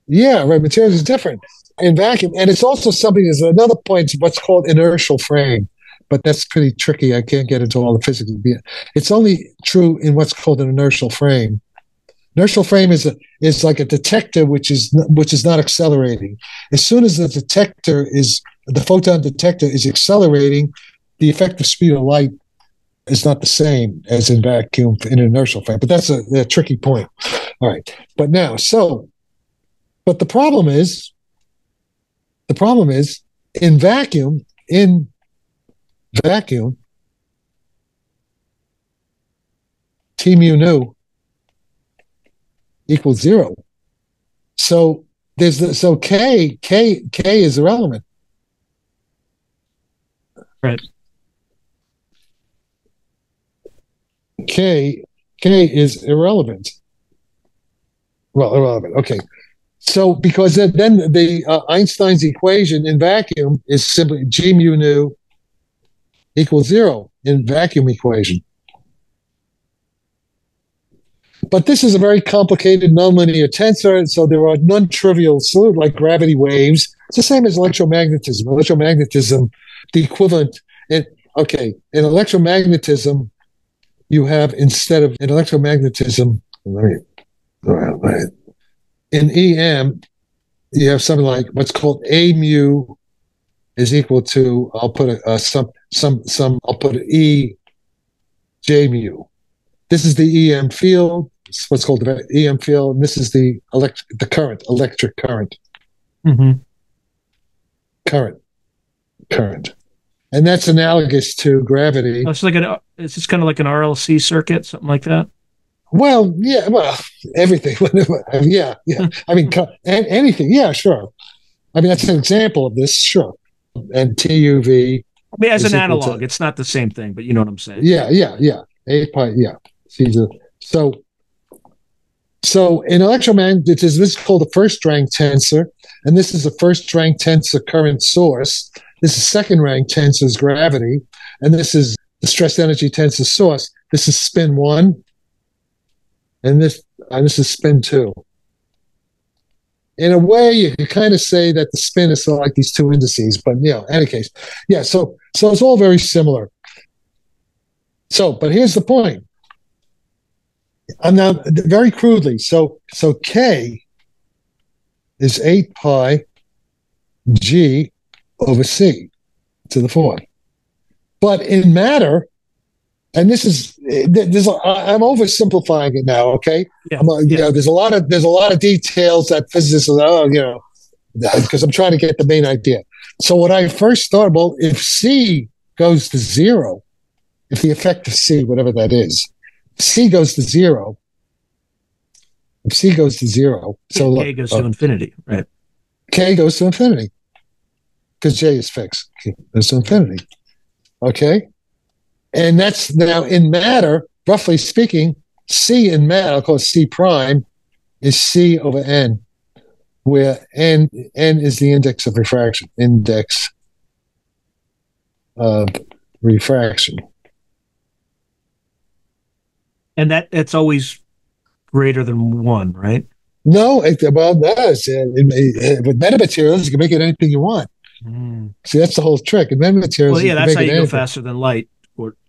S1: Yeah, right. Materials is different in vacuum. And it's also something, there's another point, what's called inertial frame. But that's pretty tricky. I can't get into all the physics. It's only true in what's called an inertial frame. Inertial frame is like a detector which is not accelerating. As soon as the photon detector is accelerating, the effective speed of light is not the same as in vacuum in an inertial frame. But that's a tricky point. All right. But the problem is in vacuum, T mu nu equals 0. So K is irrelevant.
S2: Right.
S1: K is irrelevant. Well, irrelevant. Okay. So because then the Einstein's equation in vacuum is simply G mu nu equals 0 in vacuum equation. But this is a very complicated nonlinear tensor, so there are non-trivial solutions like gravity waves. It's the same as electromagnetism. Electromagnetism, the equivalent. In electromagnetism, you have instead of in electromagnetism, in EM, you have something like what's called A mu is equal to, I'll put I'll put E J mu. This is the EM field. It's what's called the EM field. And this is the electric current. Current. And that's analogous to gravity.
S2: Oh, it's just kind of like an RLC circuit, something like that.
S1: Well, everything. yeah. I mean, anything. Yeah, sure. I mean, that's an example of this. Sure. And TUV.
S2: I mean, as an analog, it's not the same thing, but you know what I'm saying.
S1: Yeah. 8 pi. Yeah. So in electromagnetism, this is called a first-rank tensor, and this is a first-rank tensor current source. This is second-rank tensor is gravity, and this is the stress energy tensor source. This is spin 1, and this is spin 2. In a way, you can kind of say that the spin is sort of like these two indices, but in any case, so it's all very similar. So, but here's the point. I'm now very crudely. So K is 8 pi G over C to the 4. But in matter, and I'm oversimplifying it now. Okay, there's a lot of details that physicists because I'm trying to get the main idea. So what I first thought, well, if C goes to 0, if the effect of C, whatever that is, C goes to 0. If C goes to 0, so
S2: K goes to infinity, right?
S1: K goes to infinity because J is fixed. K goes to infinity. Okay, and that's now in matter. Roughly speaking, C in matter, I'll call it C prime, is C over N, where N is the index of refraction. Index of refraction.
S2: And that's always greater than 1, right?
S1: No, with metamaterials, you can make it anything you want. See, that's the whole trick. In metamaterials,
S2: that's how you go faster than light.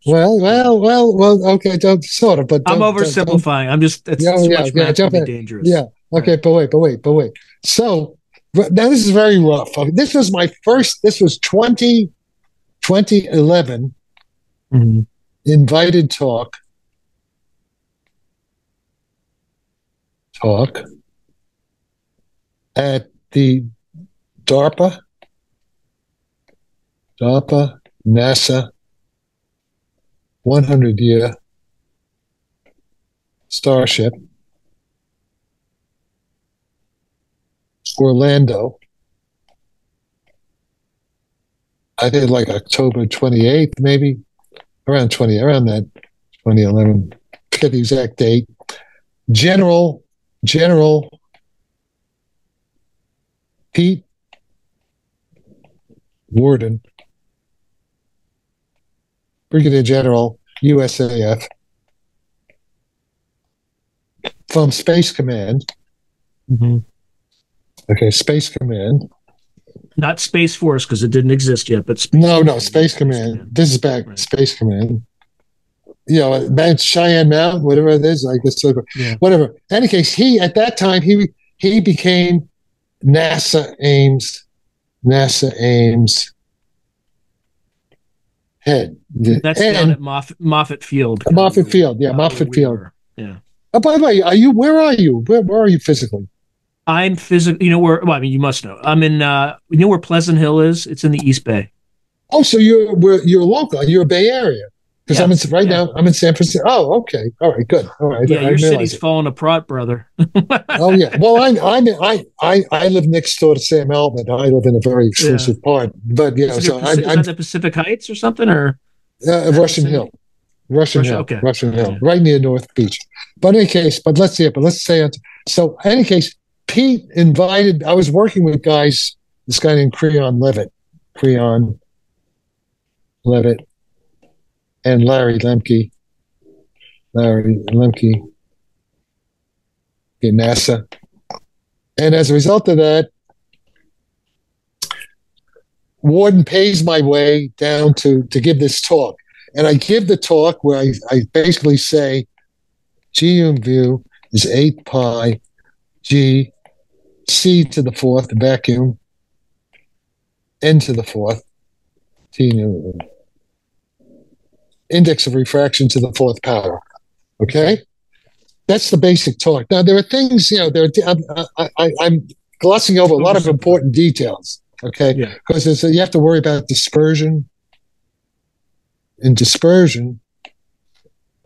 S1: Well. Okay, don't sort of, but
S2: I'm
S1: don't,
S2: oversimplifing. I'm just it's too much math
S1: jump
S2: to be
S1: in.
S2: dangerous.
S1: Yeah. Okay,
S2: Right.
S1: but wait. So now this is very rough. This was my first. This was 2011
S2: Mm-hmm.
S1: invited talk at the DARPA NASA 100-year Starship, Orlando. I did like October 28th, maybe around that 2011. Forget the exact date. General Pete Worden, Brigadier General, USAF, from Space Command.
S2: Mm-hmm.
S1: Okay, Space Command.
S2: Not Space Force because it didn't exist yet, but
S1: Space Command. This is back Space Command. Mount Cheyenne Mountain, whatever it is, I guess. Whatever. In any case, at that time he became NASA Ames head.
S2: That's down at Moffett Field.
S1: Moffett Field, yeah, Moffett Field.
S2: Yeah.
S1: Oh, by the way, where are you? Where are you physically?
S2: I'm physically, where, well, I mean, you must know. I'm in, where Pleasant Hill is? It's in the East Bay.
S1: Oh, so you're local. You're a Bay Area. Because now I'm in San Francisco. Oh, okay. All right, good. All right.
S2: Yeah, your city's falling apart, brother.
S1: Oh yeah. Well, I live next door to Sam Altman. I live in a very exclusive part. But
S2: is that the Pacific Heights or something, or
S1: Russian Hill? Russian Hill.
S2: Okay.
S1: Russian Hill, right near North Beach. But in any case, let's say so. In any case, Pete invited. I was working with guys. This guy named Creon Levitt, and Larry Lemke, in NASA. And as a result of that, Worden pays my way down to give this talk. And I give the talk where I basically say, GU view is 8 pi G C to the 4th vacuum N to the 4th T nu. Index of refraction to the 4th power. Okay? That's the basic talk. Now, there are things, I'm glossing over a lot of important details, okay? Because you have to worry about dispersion. And dispersion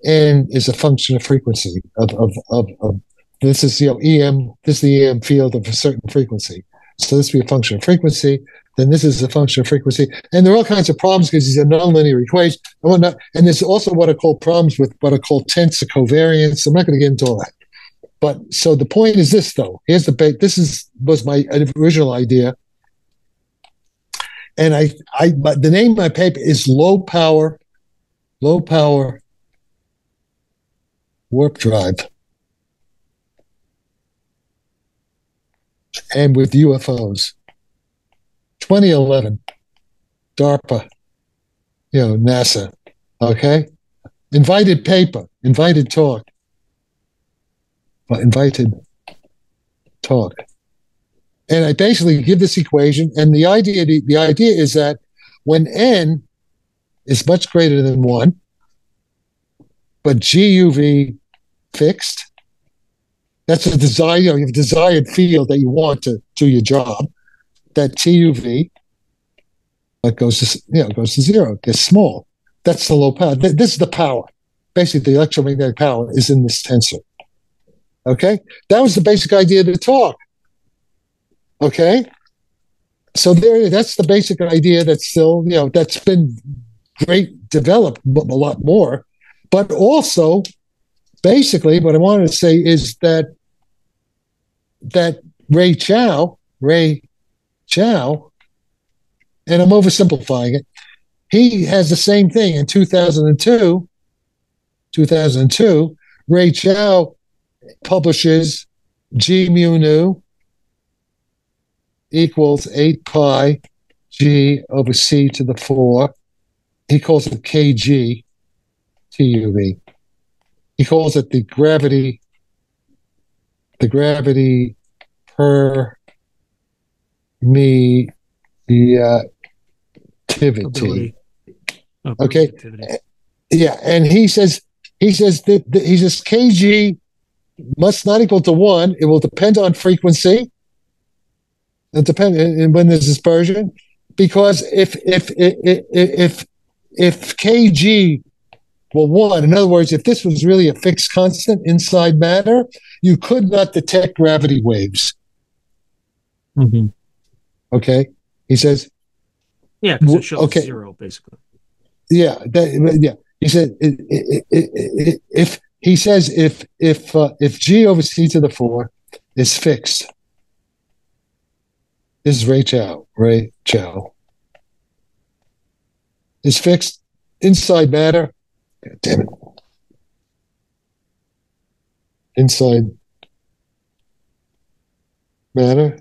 S1: is a function of frequency of this is EM, this is the EM field of a certain frequency. So this would be a function of frequency. Then this is a function of frequency. And there are all kinds of problems because these are nonlinear equations and whatnot. And there's also what are called problems with what are called tensor covariance. I'm not going to get into all that. But so the point is this, though. Here's was my original idea. And but the name of my paper is low power warp drive. And with UFOs. 2011, DARPA, NASA, okay? Invited paper, invited talk. And I basically give this equation, and the idea is that when N is much greater than 1, but GUV fixed, that's a desire, you have a desired field that you want to do your job. That TUV goes to 0, gets small. That's the low power. This is the power. Basically, the electromagnetic power is in this tensor. Okay? That was the basic idea of the talk. Okay? So that's the basic idea that's still, that's been great, developed a lot more. But also, basically, what I wanted to say is that Ray Chow, and I'm oversimplifying it, he has the same thing in 2002, Ray Chow publishes G mu nu equals 8 pi G over C to the 4 he calls it kg, TUV. He calls it the gravity per me activity. Okay. Yeah, and he says kg must not equal to 1. It will depend on frequency. It depends when there's dispersion, because if kg were 1, in other words, if this was really a fixed constant inside matter, you could not detect gravity waves.
S2: Mm-hmm.
S1: Okay, he says.
S2: Yeah, because it shows 0 basically.
S1: Yeah, he said if g over c to the 4 is fixed, this is Ray Chow, is fixed inside matter. God damn it. Inside matter.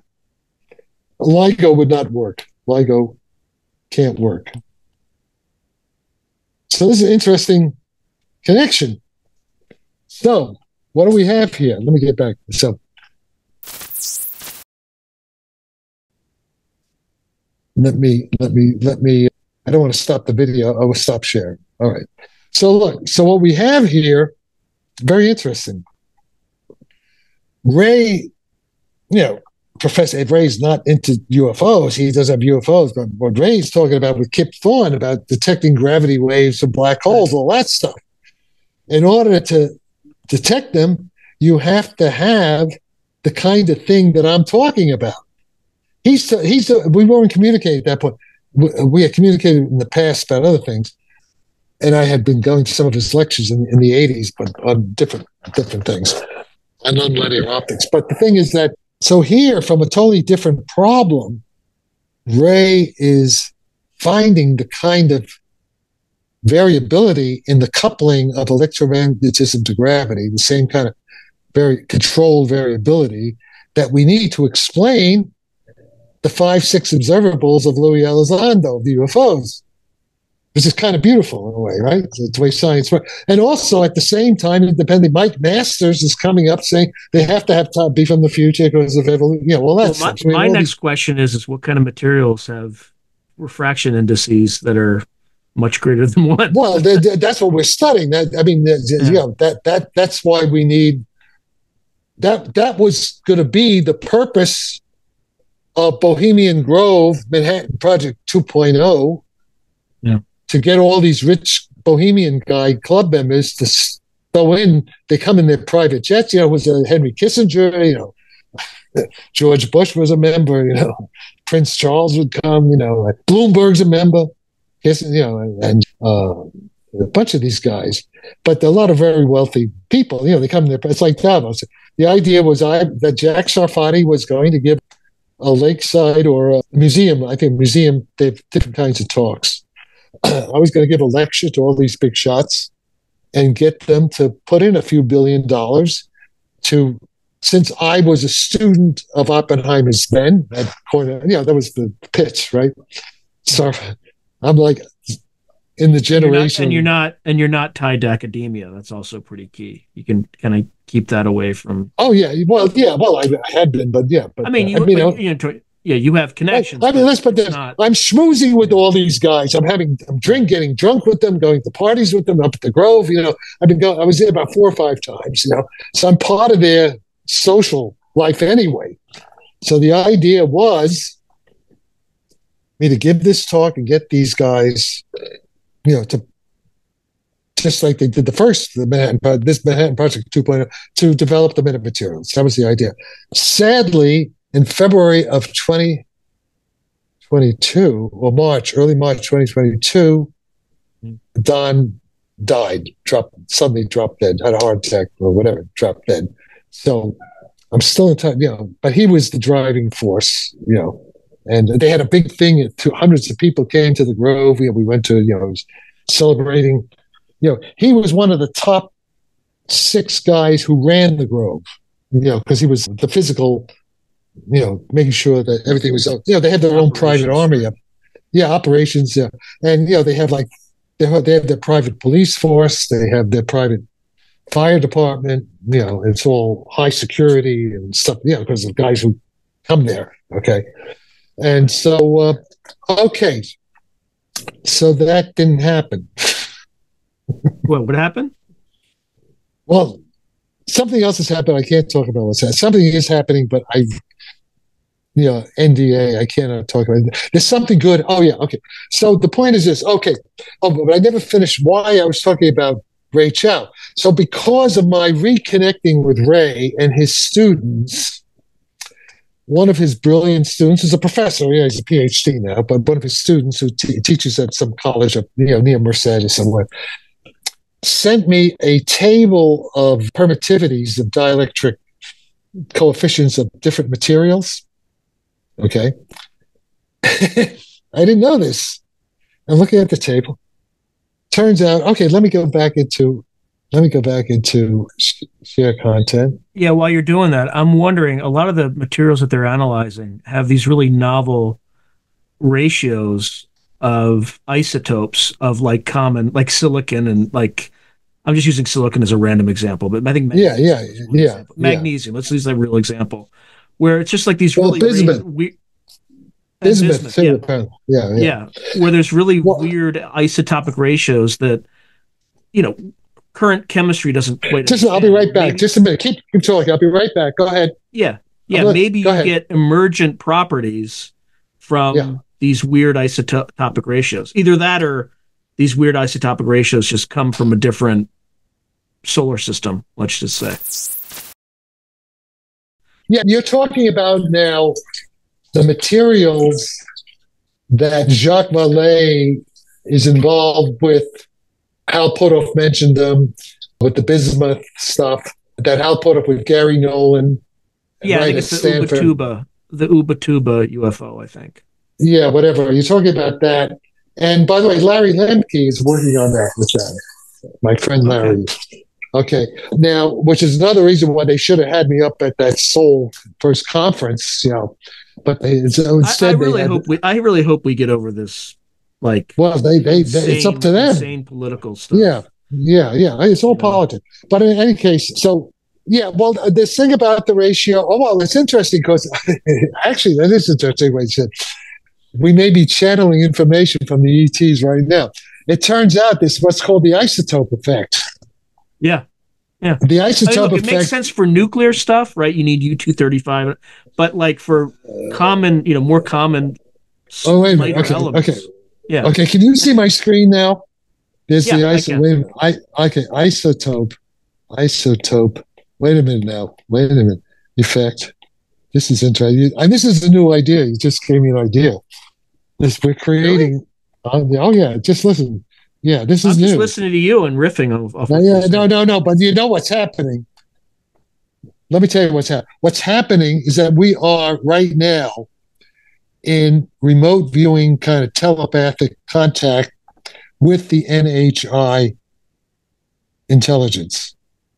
S1: LIGO would not work. LIGO can't work. So this is an interesting connection. So what do we have here? Let me get back. So let me I don't want to stop the video. I will stop sharing. All right. So look, so what we have here, very interesting. Ray, Professor Ray's not into UFOs. He does have UFOs, but what Ray's talking about with Kip Thorne about detecting gravity waves from black holes, all that stuff. In order to detect them, you have to have the kind of thing that I'm talking about. We weren't communicating at that point. We had communicated in the past about other things, and I had been going to some of his lectures in the 80s, but on different things, on nonlinear optics. But the thing is that, so here, from a totally different problem, Ray is finding the kind of variability in the coupling of electromagnetism to gravity, the same kind of very controlled variability that we need to explain the 5-6 observables of Louis Elizondo of the UFOs. This is kind of beautiful in a way, right? It's the way science works. And also at the same time, independent Mike Masters is coming up saying they have to have be from the future because of evolution.
S2: My next question is what kind of materials have refraction indices that are much greater than 1?
S1: Well, that's what we're studying. That's why we need that. That was going to be the purpose of Bohemian Grove, Manhattan Project 2.0.
S2: Yeah.
S1: To get all these rich Bohemian guy club members to throw in, they come in their private jets. It was Henry Kissinger, George Bush was a member, Prince Charles would come, Bloomberg's a member, and a bunch of these guys. But a lot of very wealthy people, they come in there. It's like Davos. The idea was that Jack Sarfatti was going to give a lakeside or a museum, they have different kinds of talks. I was going to give a lecture to all these big shots and get them to put in a few $1 billion since I was a student of Oppenheimer's then at Cornell, that was the pitch, right? So I'm like in the generation.
S2: You're not tied to academia. That's also pretty key. You can kind of keep that away from.
S1: Oh yeah. Well, I had been, but yeah. But,
S2: you have connections.
S1: Let's put this. I'm schmoozing with all getting drunk with them, going to parties with them up at the Grove. I was there about 4 or 5 times. So I'm part of their social life anyway. So the idea was me to give this talk and get these guys, to just like they did the Manhattan Project 2.0, to develop the metamaterials. That was the idea. Sadly, in February of 2022, or early March 2022, Don died, suddenly dropped dead, had a heart attack or whatever, dropped dead. So I'm still in touch, but he was the driving force, and they had a big thing. Hundreds of people came to the Grove. We went to, celebrating. He was one of the top 6 guys who ran the Grove, because he was the physical, making sure that everything was, they had their own private army. Operations. Yeah. And, they had like They have their private police force. They have their private fire department. It's all high security and stuff. Because of guys who come there. Okay, and so okay, so that didn't happen.
S2: What happened?
S1: Well, something else has happened. I can't talk about what's happening. Something is happening, but NDA, I cannot talk about it. There's something good. Oh, yeah. Okay. So the point is this. Okay. Oh, but I never finished why I was talking about Ray Chow. So because of my reconnecting with Ray and his students, one of his brilliant students is a professor. He's a PhD now, but one of his students who teaches at some college up, near Merced or somewhere, sent me a table of permittivities of dielectric coefficients of different materials. Okay. I didn't know this. I'm looking at the table. Turns out, okay, let me go back into share content.
S2: Yeah, while you're doing that, I'm wondering, a lot of the materials that they're analyzing have these really novel ratios of isotopes of like common, like silicon and like, I'm just using silicon as a random example, but I think magnesium. Let's use that real example, where it's just like these really
S1: bismuth.
S2: Bismuth, where there's really weird isotopic ratios that current chemistry doesn't quite.
S1: I'll be right back. Just a minute. Keep talking. I'll be right back. Go ahead.
S2: Yeah. Maybe you get emergent properties from these weird isotopic ratios. Either that or these weird isotopic ratios just come from a different solar system, let's just say.
S1: Yeah, you're talking about now the materials that Jacques Vallée is involved with. Hal Puthoff mentioned them with the bismuth stuff, that Hal Puthoff with Gary Nolan.
S2: Yeah, I think it's the Ubatuba UFO, I think.
S1: Yeah, whatever. You're talking about that. And by the way, Larry Lemke is working on that with that. My friend Larry. Okay. Now, which is another reason why they should have had me up at that Seoul first conference, But instead,
S2: I really hope we get over this. Like,
S1: well, it's up to them.
S2: Insane political stuff.
S1: Yeah. It's all politics. But in any case, well, this thing about the ratio. Oh, well, it's interesting because actually, that is interesting. What you said. We may be channeling information from the ETs right now. It turns out this is what's called the isotope effect.
S2: Yeah.
S1: The isotope effect.
S2: It makes sense for nuclear stuff, right? You need U-235, but like for common, more common.
S1: Oh, wait a minute.
S2: Elements.
S1: Okay.
S2: Yeah.
S1: Okay. Can you see my screen now? There's the isotope. Isotope. Wait a minute. Effect. This is interesting. And this is a new idea. You just gave me an idea. We're creating. Really? Just listen. Yeah, this is new. I'm just
S2: listening to you and riffing off.
S1: No. But you know what's happening. Let me tell you what's happening. What's happening is that we are right now in remote viewing, kind of telepathic contact with the NHI intelligence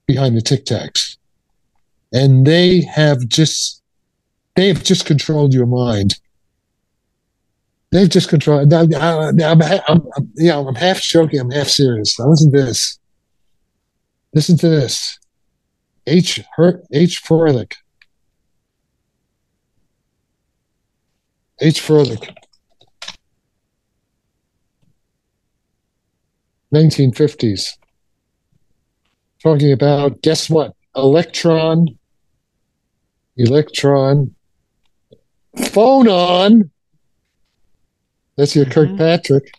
S1: behind the Tic Tacs, and they have just controlled your mind. They've just controlled. I'm half joking. I'm half serious. Now listen to this. Listen to this. H. Furlick. H. Furlick. 1950s. Talking about, guess what? Electron, phonon. That's your Kirkpatrick.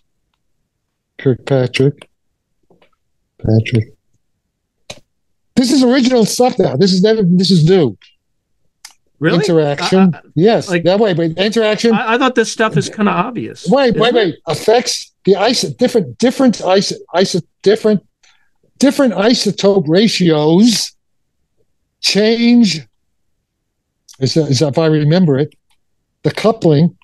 S1: This is original stuff now. This is new.
S2: Really?
S1: Interaction. Yes. Like, that way, but interaction.
S2: I thought this stuff is kind of obvious.
S1: Wait. Affects the different isotope ratios change, as if I remember it, the coupling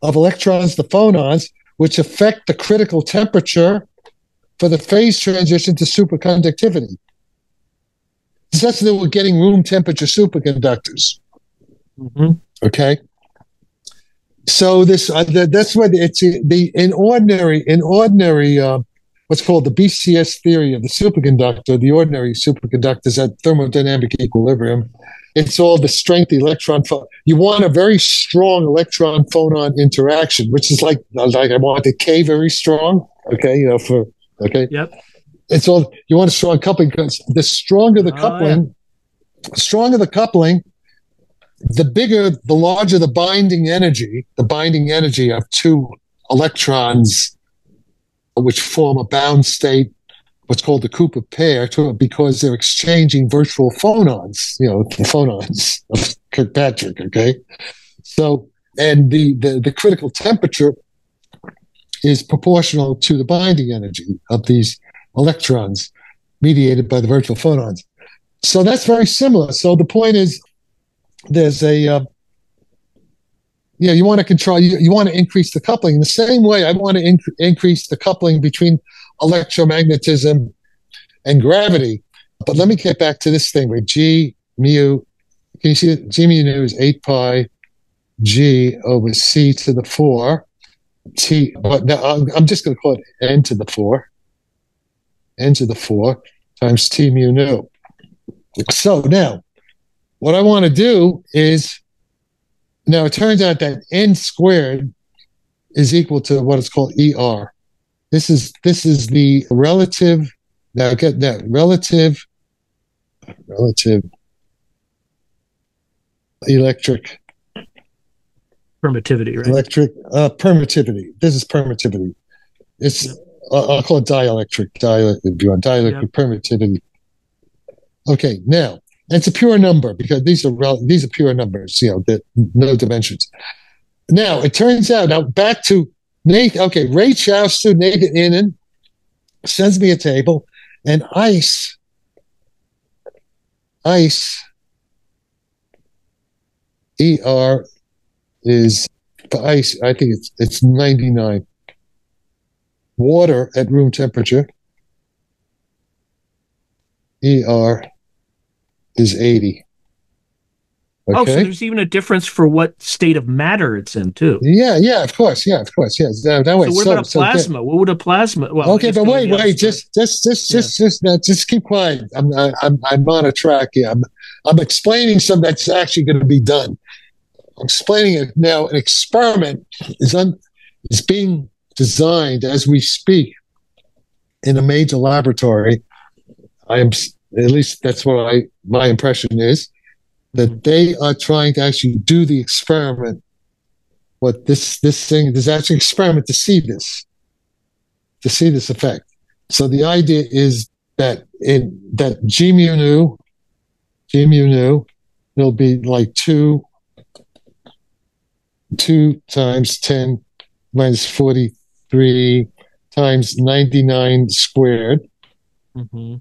S1: of electrons to phonons, which affect the critical temperature for the phase transition to superconductivity. That's that we're getting room temperature superconductors. Mm-hmm. Okay. So this that's what it's the in ordinary what's called the BCS theory of the superconductor. The ordinary superconductor is at thermodynamic equilibrium. It's all the strength electron. You want a very strong electron phonon interaction, which is like I want the K very strong. Okay,
S2: Yep.
S1: It's all you want a strong coupling because the stronger the coupling, the larger the binding energy of two electrons, which form a bound state, what's called the Cooper pair, because they're exchanging virtual phonons, the phonons of Kirkpatrick, okay? So, and the critical temperature is proportional to the binding energy of these electrons mediated by the virtual phonons. So that's very similar. So the point is, there's a you want to control, you want to increase the coupling in the same way. I want to increase the coupling between electromagnetism and gravity. But let me get back to this thing with G mu. Can you see it? G mu nu is 8 pi G over C to the 4 T. But now I'm just going to call it N to the 4 times T mu nu. So now what I want to do is, now it turns out that N squared is equal to what is called ER. This is the relative. Now get that relative electric
S2: permittivity, right?
S1: Electric permittivity. This is permittivity. It's I'll call it dielectric. If you want dielectric permittivity. Okay, now it's a pure number because these are pure numbers. No dimensions. Now it turns out. Now back to Nathan. Okay, Ray Chauster, Nathan Innan sends me a table, and ice. ER is for ice. I think it's 99. Water at room temperature. ER is 80. Okay?
S2: Oh, so there's even a difference for what state of matter it's in, too.
S1: Yeah, of course. That way.
S2: So what about a plasma? What would a plasma? Well,
S1: okay, but wait. Just keep quiet. I'm on a track here. I'm explaining something that's actually going to be done. I'm explaining it now. An experiment is being designed as we speak in a major laboratory. At least that's what my impression is, that they are trying to actually do the experiment. What there's actually an experiment to see this effect. So the idea is that G mu nu will be like 2 times 10 minus 43 times 99 squared.
S2: Mm-hmm.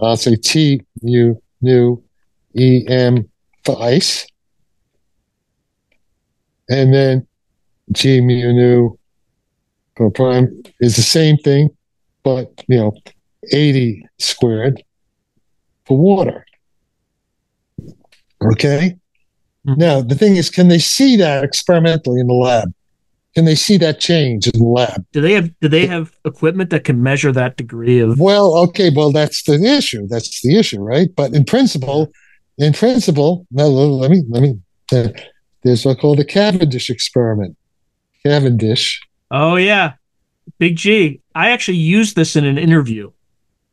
S1: I'll say T mu nu EM for ice. And then G mu nu for prime is the same thing, but 80 squared for water. Okay? Mm-hmm. Now, the thing is, can they see that experimentally in the lab? Can they see that change in the lab?
S2: Do they have equipment that can measure that degree of?
S1: Well, okay. Well, that's the issue. That's the issue, right? But in principle, now let me. There's what's called the Cavendish experiment. Cavendish.
S2: Oh yeah, Big G. I actually used this in an interview.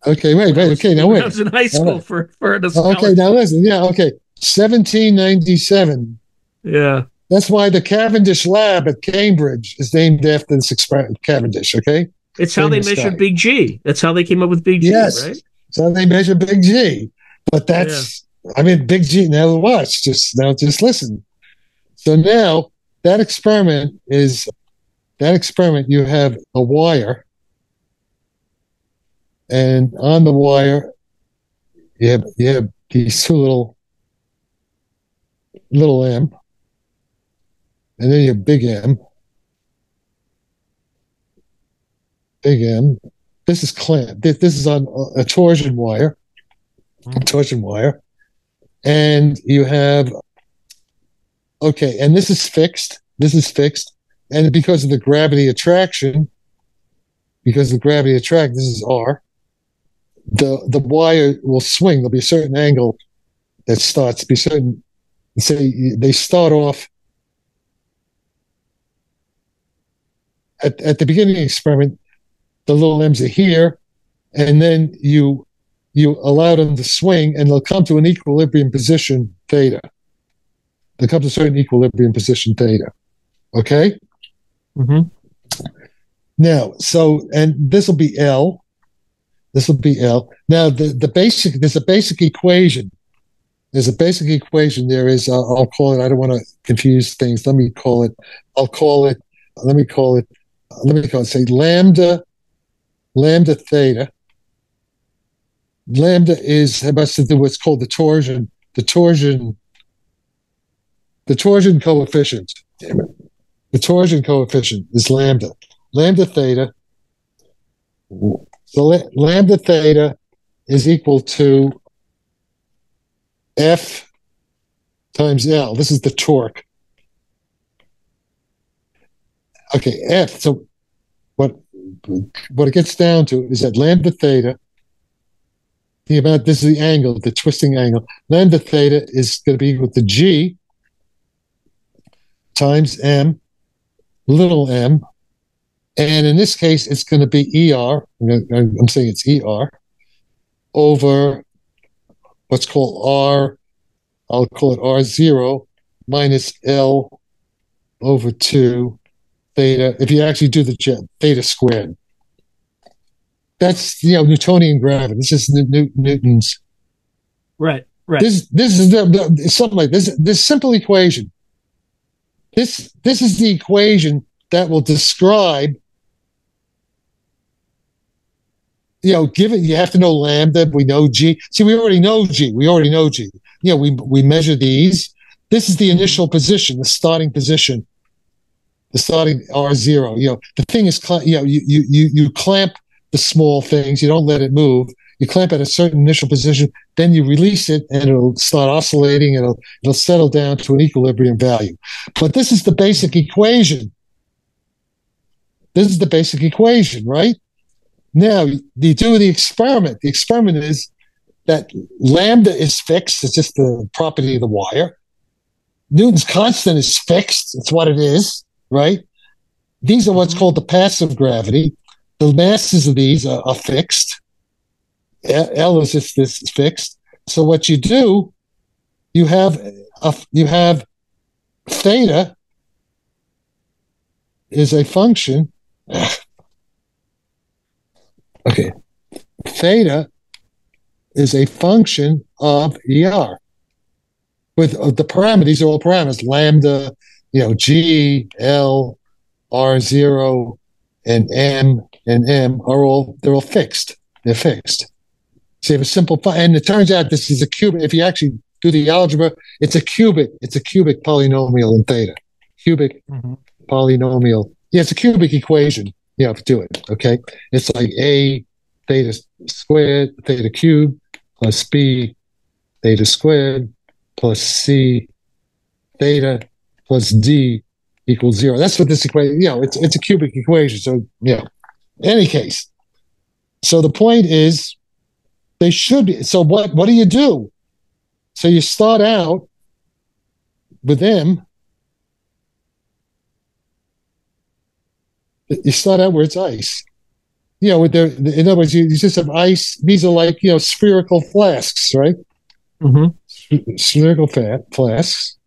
S1: Okay, wait. Okay, now wait.
S2: I was in high school for an
S1: Okay, now listen. Yeah, okay. 1797.
S2: Yeah.
S1: That's why the Cavendish lab at Cambridge is named after this experiment, Cavendish, okay?
S2: It's how they measured Big G. That's how they came up with Big G,
S1: yes.
S2: Right?
S1: So they measure Big G. But that's, Big G, now watch, just listen. So now that experiment, you have a wire, and on the wire, you have these two little M, and then you have big M. Big M. This is clamp. This is on a torsion wire. And you have, okay, and this is fixed. This is fixed. And because of the gravity attraction, this is R, the wire will swing. There'll be a certain angle that starts, be certain, say they start off at the beginning of the experiment, the little m's are here, and then you allow them to swing, and they'll come to an equilibrium position theta. They'll come to a certain equilibrium position theta. Okay?
S2: Mm-hmm.
S1: Now, and this will be L. This will be L. Now, there's a basic equation. There's a basic equation. There is, I'll call it, I don't want to confuse things. Let me say lambda theta. Lambda has to do with what's called the torsion coefficient. Damn it. The torsion coefficient is lambda. Lambda theta. So lambda theta is equal to F times L. This is the torque. Okay, F. So what it gets down to is that lambda theta, this is the angle, the twisting angle. Lambda theta is going to be equal to G times M, little m. And in this case, it's going to be ER. I'm saying it's ER over what's called R. I'll call it R0 minus L over 2 theta. If you actually do the theta squared. That's Newtonian gravity. This is Newton's.
S2: Right.
S1: This is something like this. This simple equation. This is the equation that will describe. Given you have to know lambda, we know G. See, we already know G. We measure these. This is the initial position, the starting position, the starting R0. The thing is, you clamp the small things. You don't let it move. You clamp at a certain initial position, then you release it, and it'll start oscillating. It'll settle down to an equilibrium value. But this is the basic equation. Right? Now, you do the experiment. The experiment is that lambda is fixed. It's just the property of the wire. Newton's constant is fixed. It's what it is, right? These are what's called the passive gravity. The masses of these are fixed. L is just this fixed. So what you do, you have theta is a function. Okay, theta is a function of ER. With the parameters, these are all parameters. Lambda, G, L, R0, and M they're all fixed. They're fixed. So you have a simple, and it turns out this is a cubic. If you actually do the algebra, it's a cubic polynomial in theta. Cubic polynomial. Yeah, it's a cubic equation. You have to do it. Okay, it's like A theta squared theta cubed plus B theta squared plus C theta plus D equals 0. That's what this equation. It's a cubic equation. So in any case. So the point is, they should be. So what do you do? So you start out with M. You start out where it's ice. In other words, you just have ice. These are like, spherical flasks, right? Mm-hmm. Spherical flasks.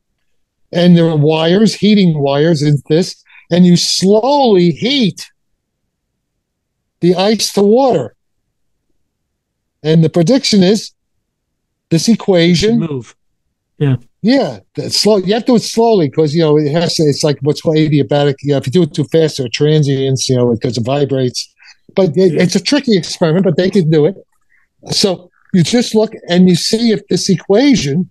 S1: And there are wires, heating wires in this, and you slowly heat the ice to water. And the prediction is this equation.
S2: Move.
S1: Yeah. Yeah. Slow. You have to do it slowly because, it has to, it's like what's called adiabatic. If you do it too fast, there are transients, because it vibrates. But it's a tricky experiment, but they can do it. So you just look and you see if this equation,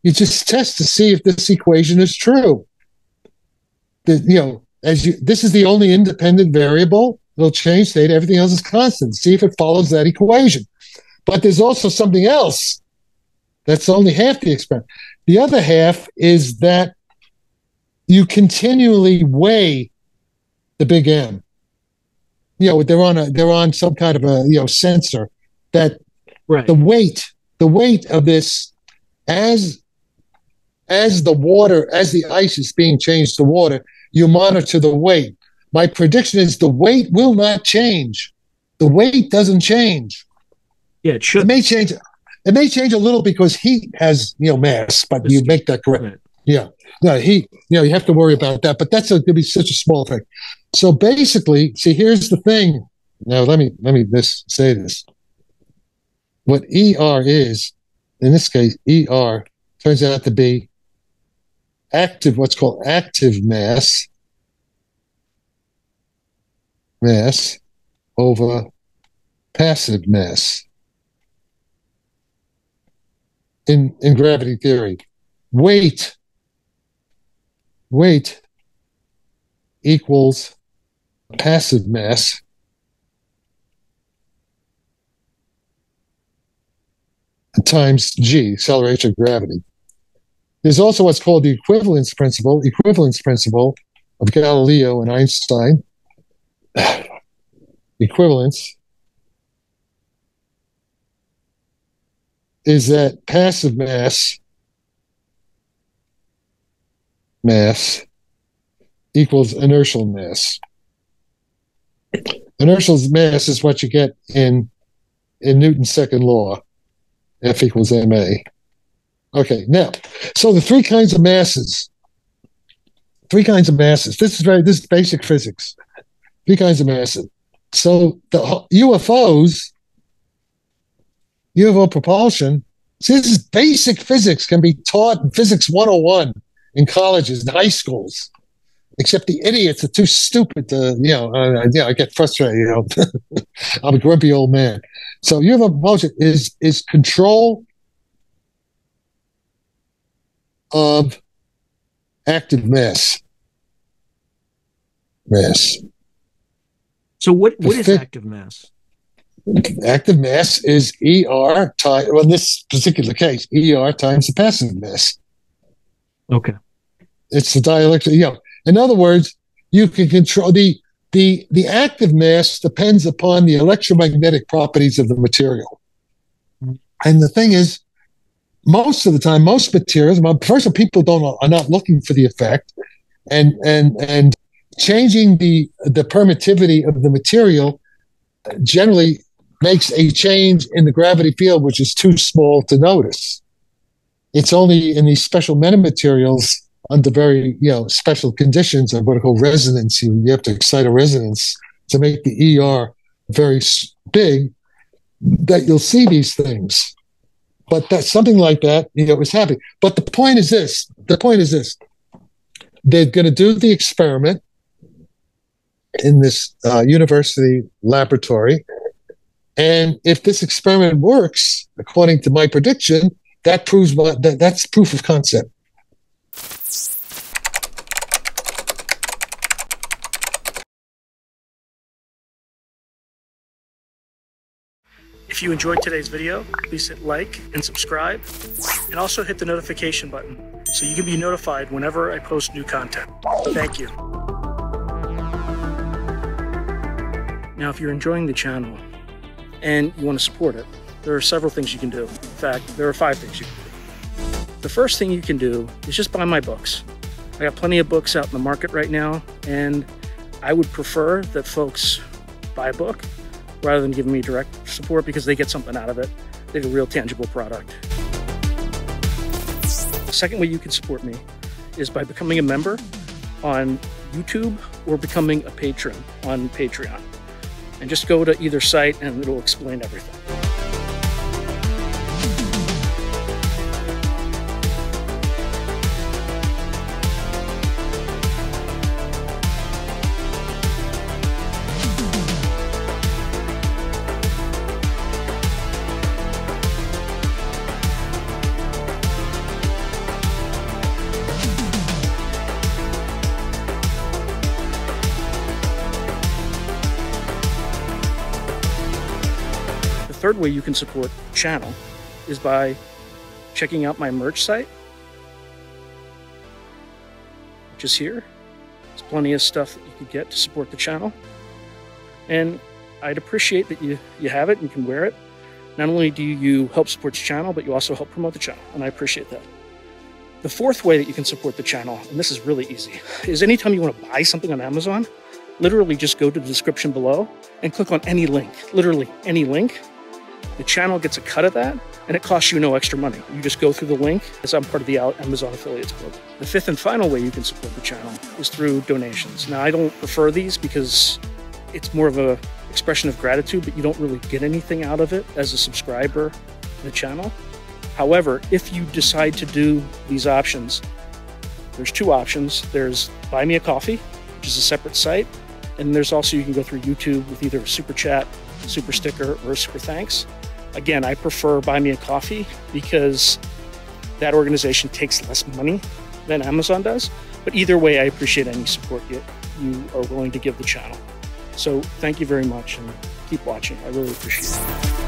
S1: you just test to see if this equation is true. This is the only independent variable. It'll change state. Everything else is constant. See if it follows that equation. But there's also something else. That's only half the experiment. The other half is that you continually weigh the big M. You know, they're on some kind of a, you know, sensor that
S2: Right.
S1: the weight of this, as the ice is being changed to water, you monitor the weight. My prediction is the weight will not change. The weight doesn't change.
S2: Yeah, it should.
S1: It may change. It may change a little because heat has, you know, mass, but you make that correct.
S2: Right.
S1: Yeah. No, heat, you know, you have to worry about that, but that's going to be such a small effect. So basically, see, here's the thing. Now, let me say this. What ER is, in this case, ER turns out to be what's called active mass over passive mass in gravity theory. Weight equals passive mass times g, acceleration of gravity. There's also what's called the equivalence principle of Galileo and Einstein. Equivalence is that passive mass equals inertial mass. Inertial mass is what you get in Newton's second law, F equals ma. Okay, now, so the three kinds of masses. This is basic physics. Three kinds of masses. So the UFO propulsion, see, this is basic physics, can be taught in Physics 101 in colleges and high schools. Except the idiots are too stupid to, I get frustrated, I'm a grumpy old man. So UFO propulsion is control of active mass.
S2: So what is active mass?
S1: Active mass is ER times, well, in this particular case, ER times the passive mass.
S2: Okay.
S1: It's the dielectric, In other words, you can control the active mass depends upon the electromagnetic properties of the material. And the thing is, most of the time, most materials, first of all, people are not looking for the effect, and changing the permittivity of the material generally makes a change in the gravity field, which is too small to notice. It's only in these special metamaterials under very special conditions of what are called resonance. You have to excite a resonance to make the ER very big that you'll see these things. But that's something like that, is happening. But the point is this. They're going to do the experiment in this university laboratory. And if this experiment works, according to my prediction, that proves that's proof of concept.
S4: If you enjoyed today's video, please hit like and subscribe, and also hit the notification button so you can be notified whenever I post new content. Thank you. Now, if you're enjoying the channel and you want to support it, there are several things you can do. In fact, there are 5 things you can do. The first thing you can do is just buy my books. I got plenty of books out in the market right now, and I would prefer that folks buy a book rather than giving me direct support, because they get something out of it. They get a real tangible product. The second way you can support me is by becoming a member on YouTube or becoming a patron on Patreon. And just go to either site and it'll explain everything. The third way you can support the channel is by checking out my merch site. which is here. There's plenty of stuff that you could get to support the channel. And I'd appreciate that you have it and you can wear it. Not only do you help support the channel, but you also help promote the channel, and I appreciate that. The fourth way that you can support the channel, and this is really easy, is anytime you want to buy something on Amazon, literally just go to the description below and click on any link, literally any link. The channel gets a cut of that, and it costs you no extra money. You just go through the link, as I'm part of the Amazon Affiliates Club. The fifth and final way you can support the channel is through donations. Now, I don't prefer these because it's more of an expression of gratitude, but you don't really get anything out of it as a subscriber to the channel. However, if you decide to do these options, there's two options. There's Buy Me a Coffee, which is a separate site. And there's also, you can go through YouTube with either a super chat, super sticker, or a super thanks. Again, I prefer Buy Me a Coffee because that organization takes less money than Amazon does. But either way, I appreciate any support you are willing to give the channel. So thank you very much and keep watching. I really appreciate it.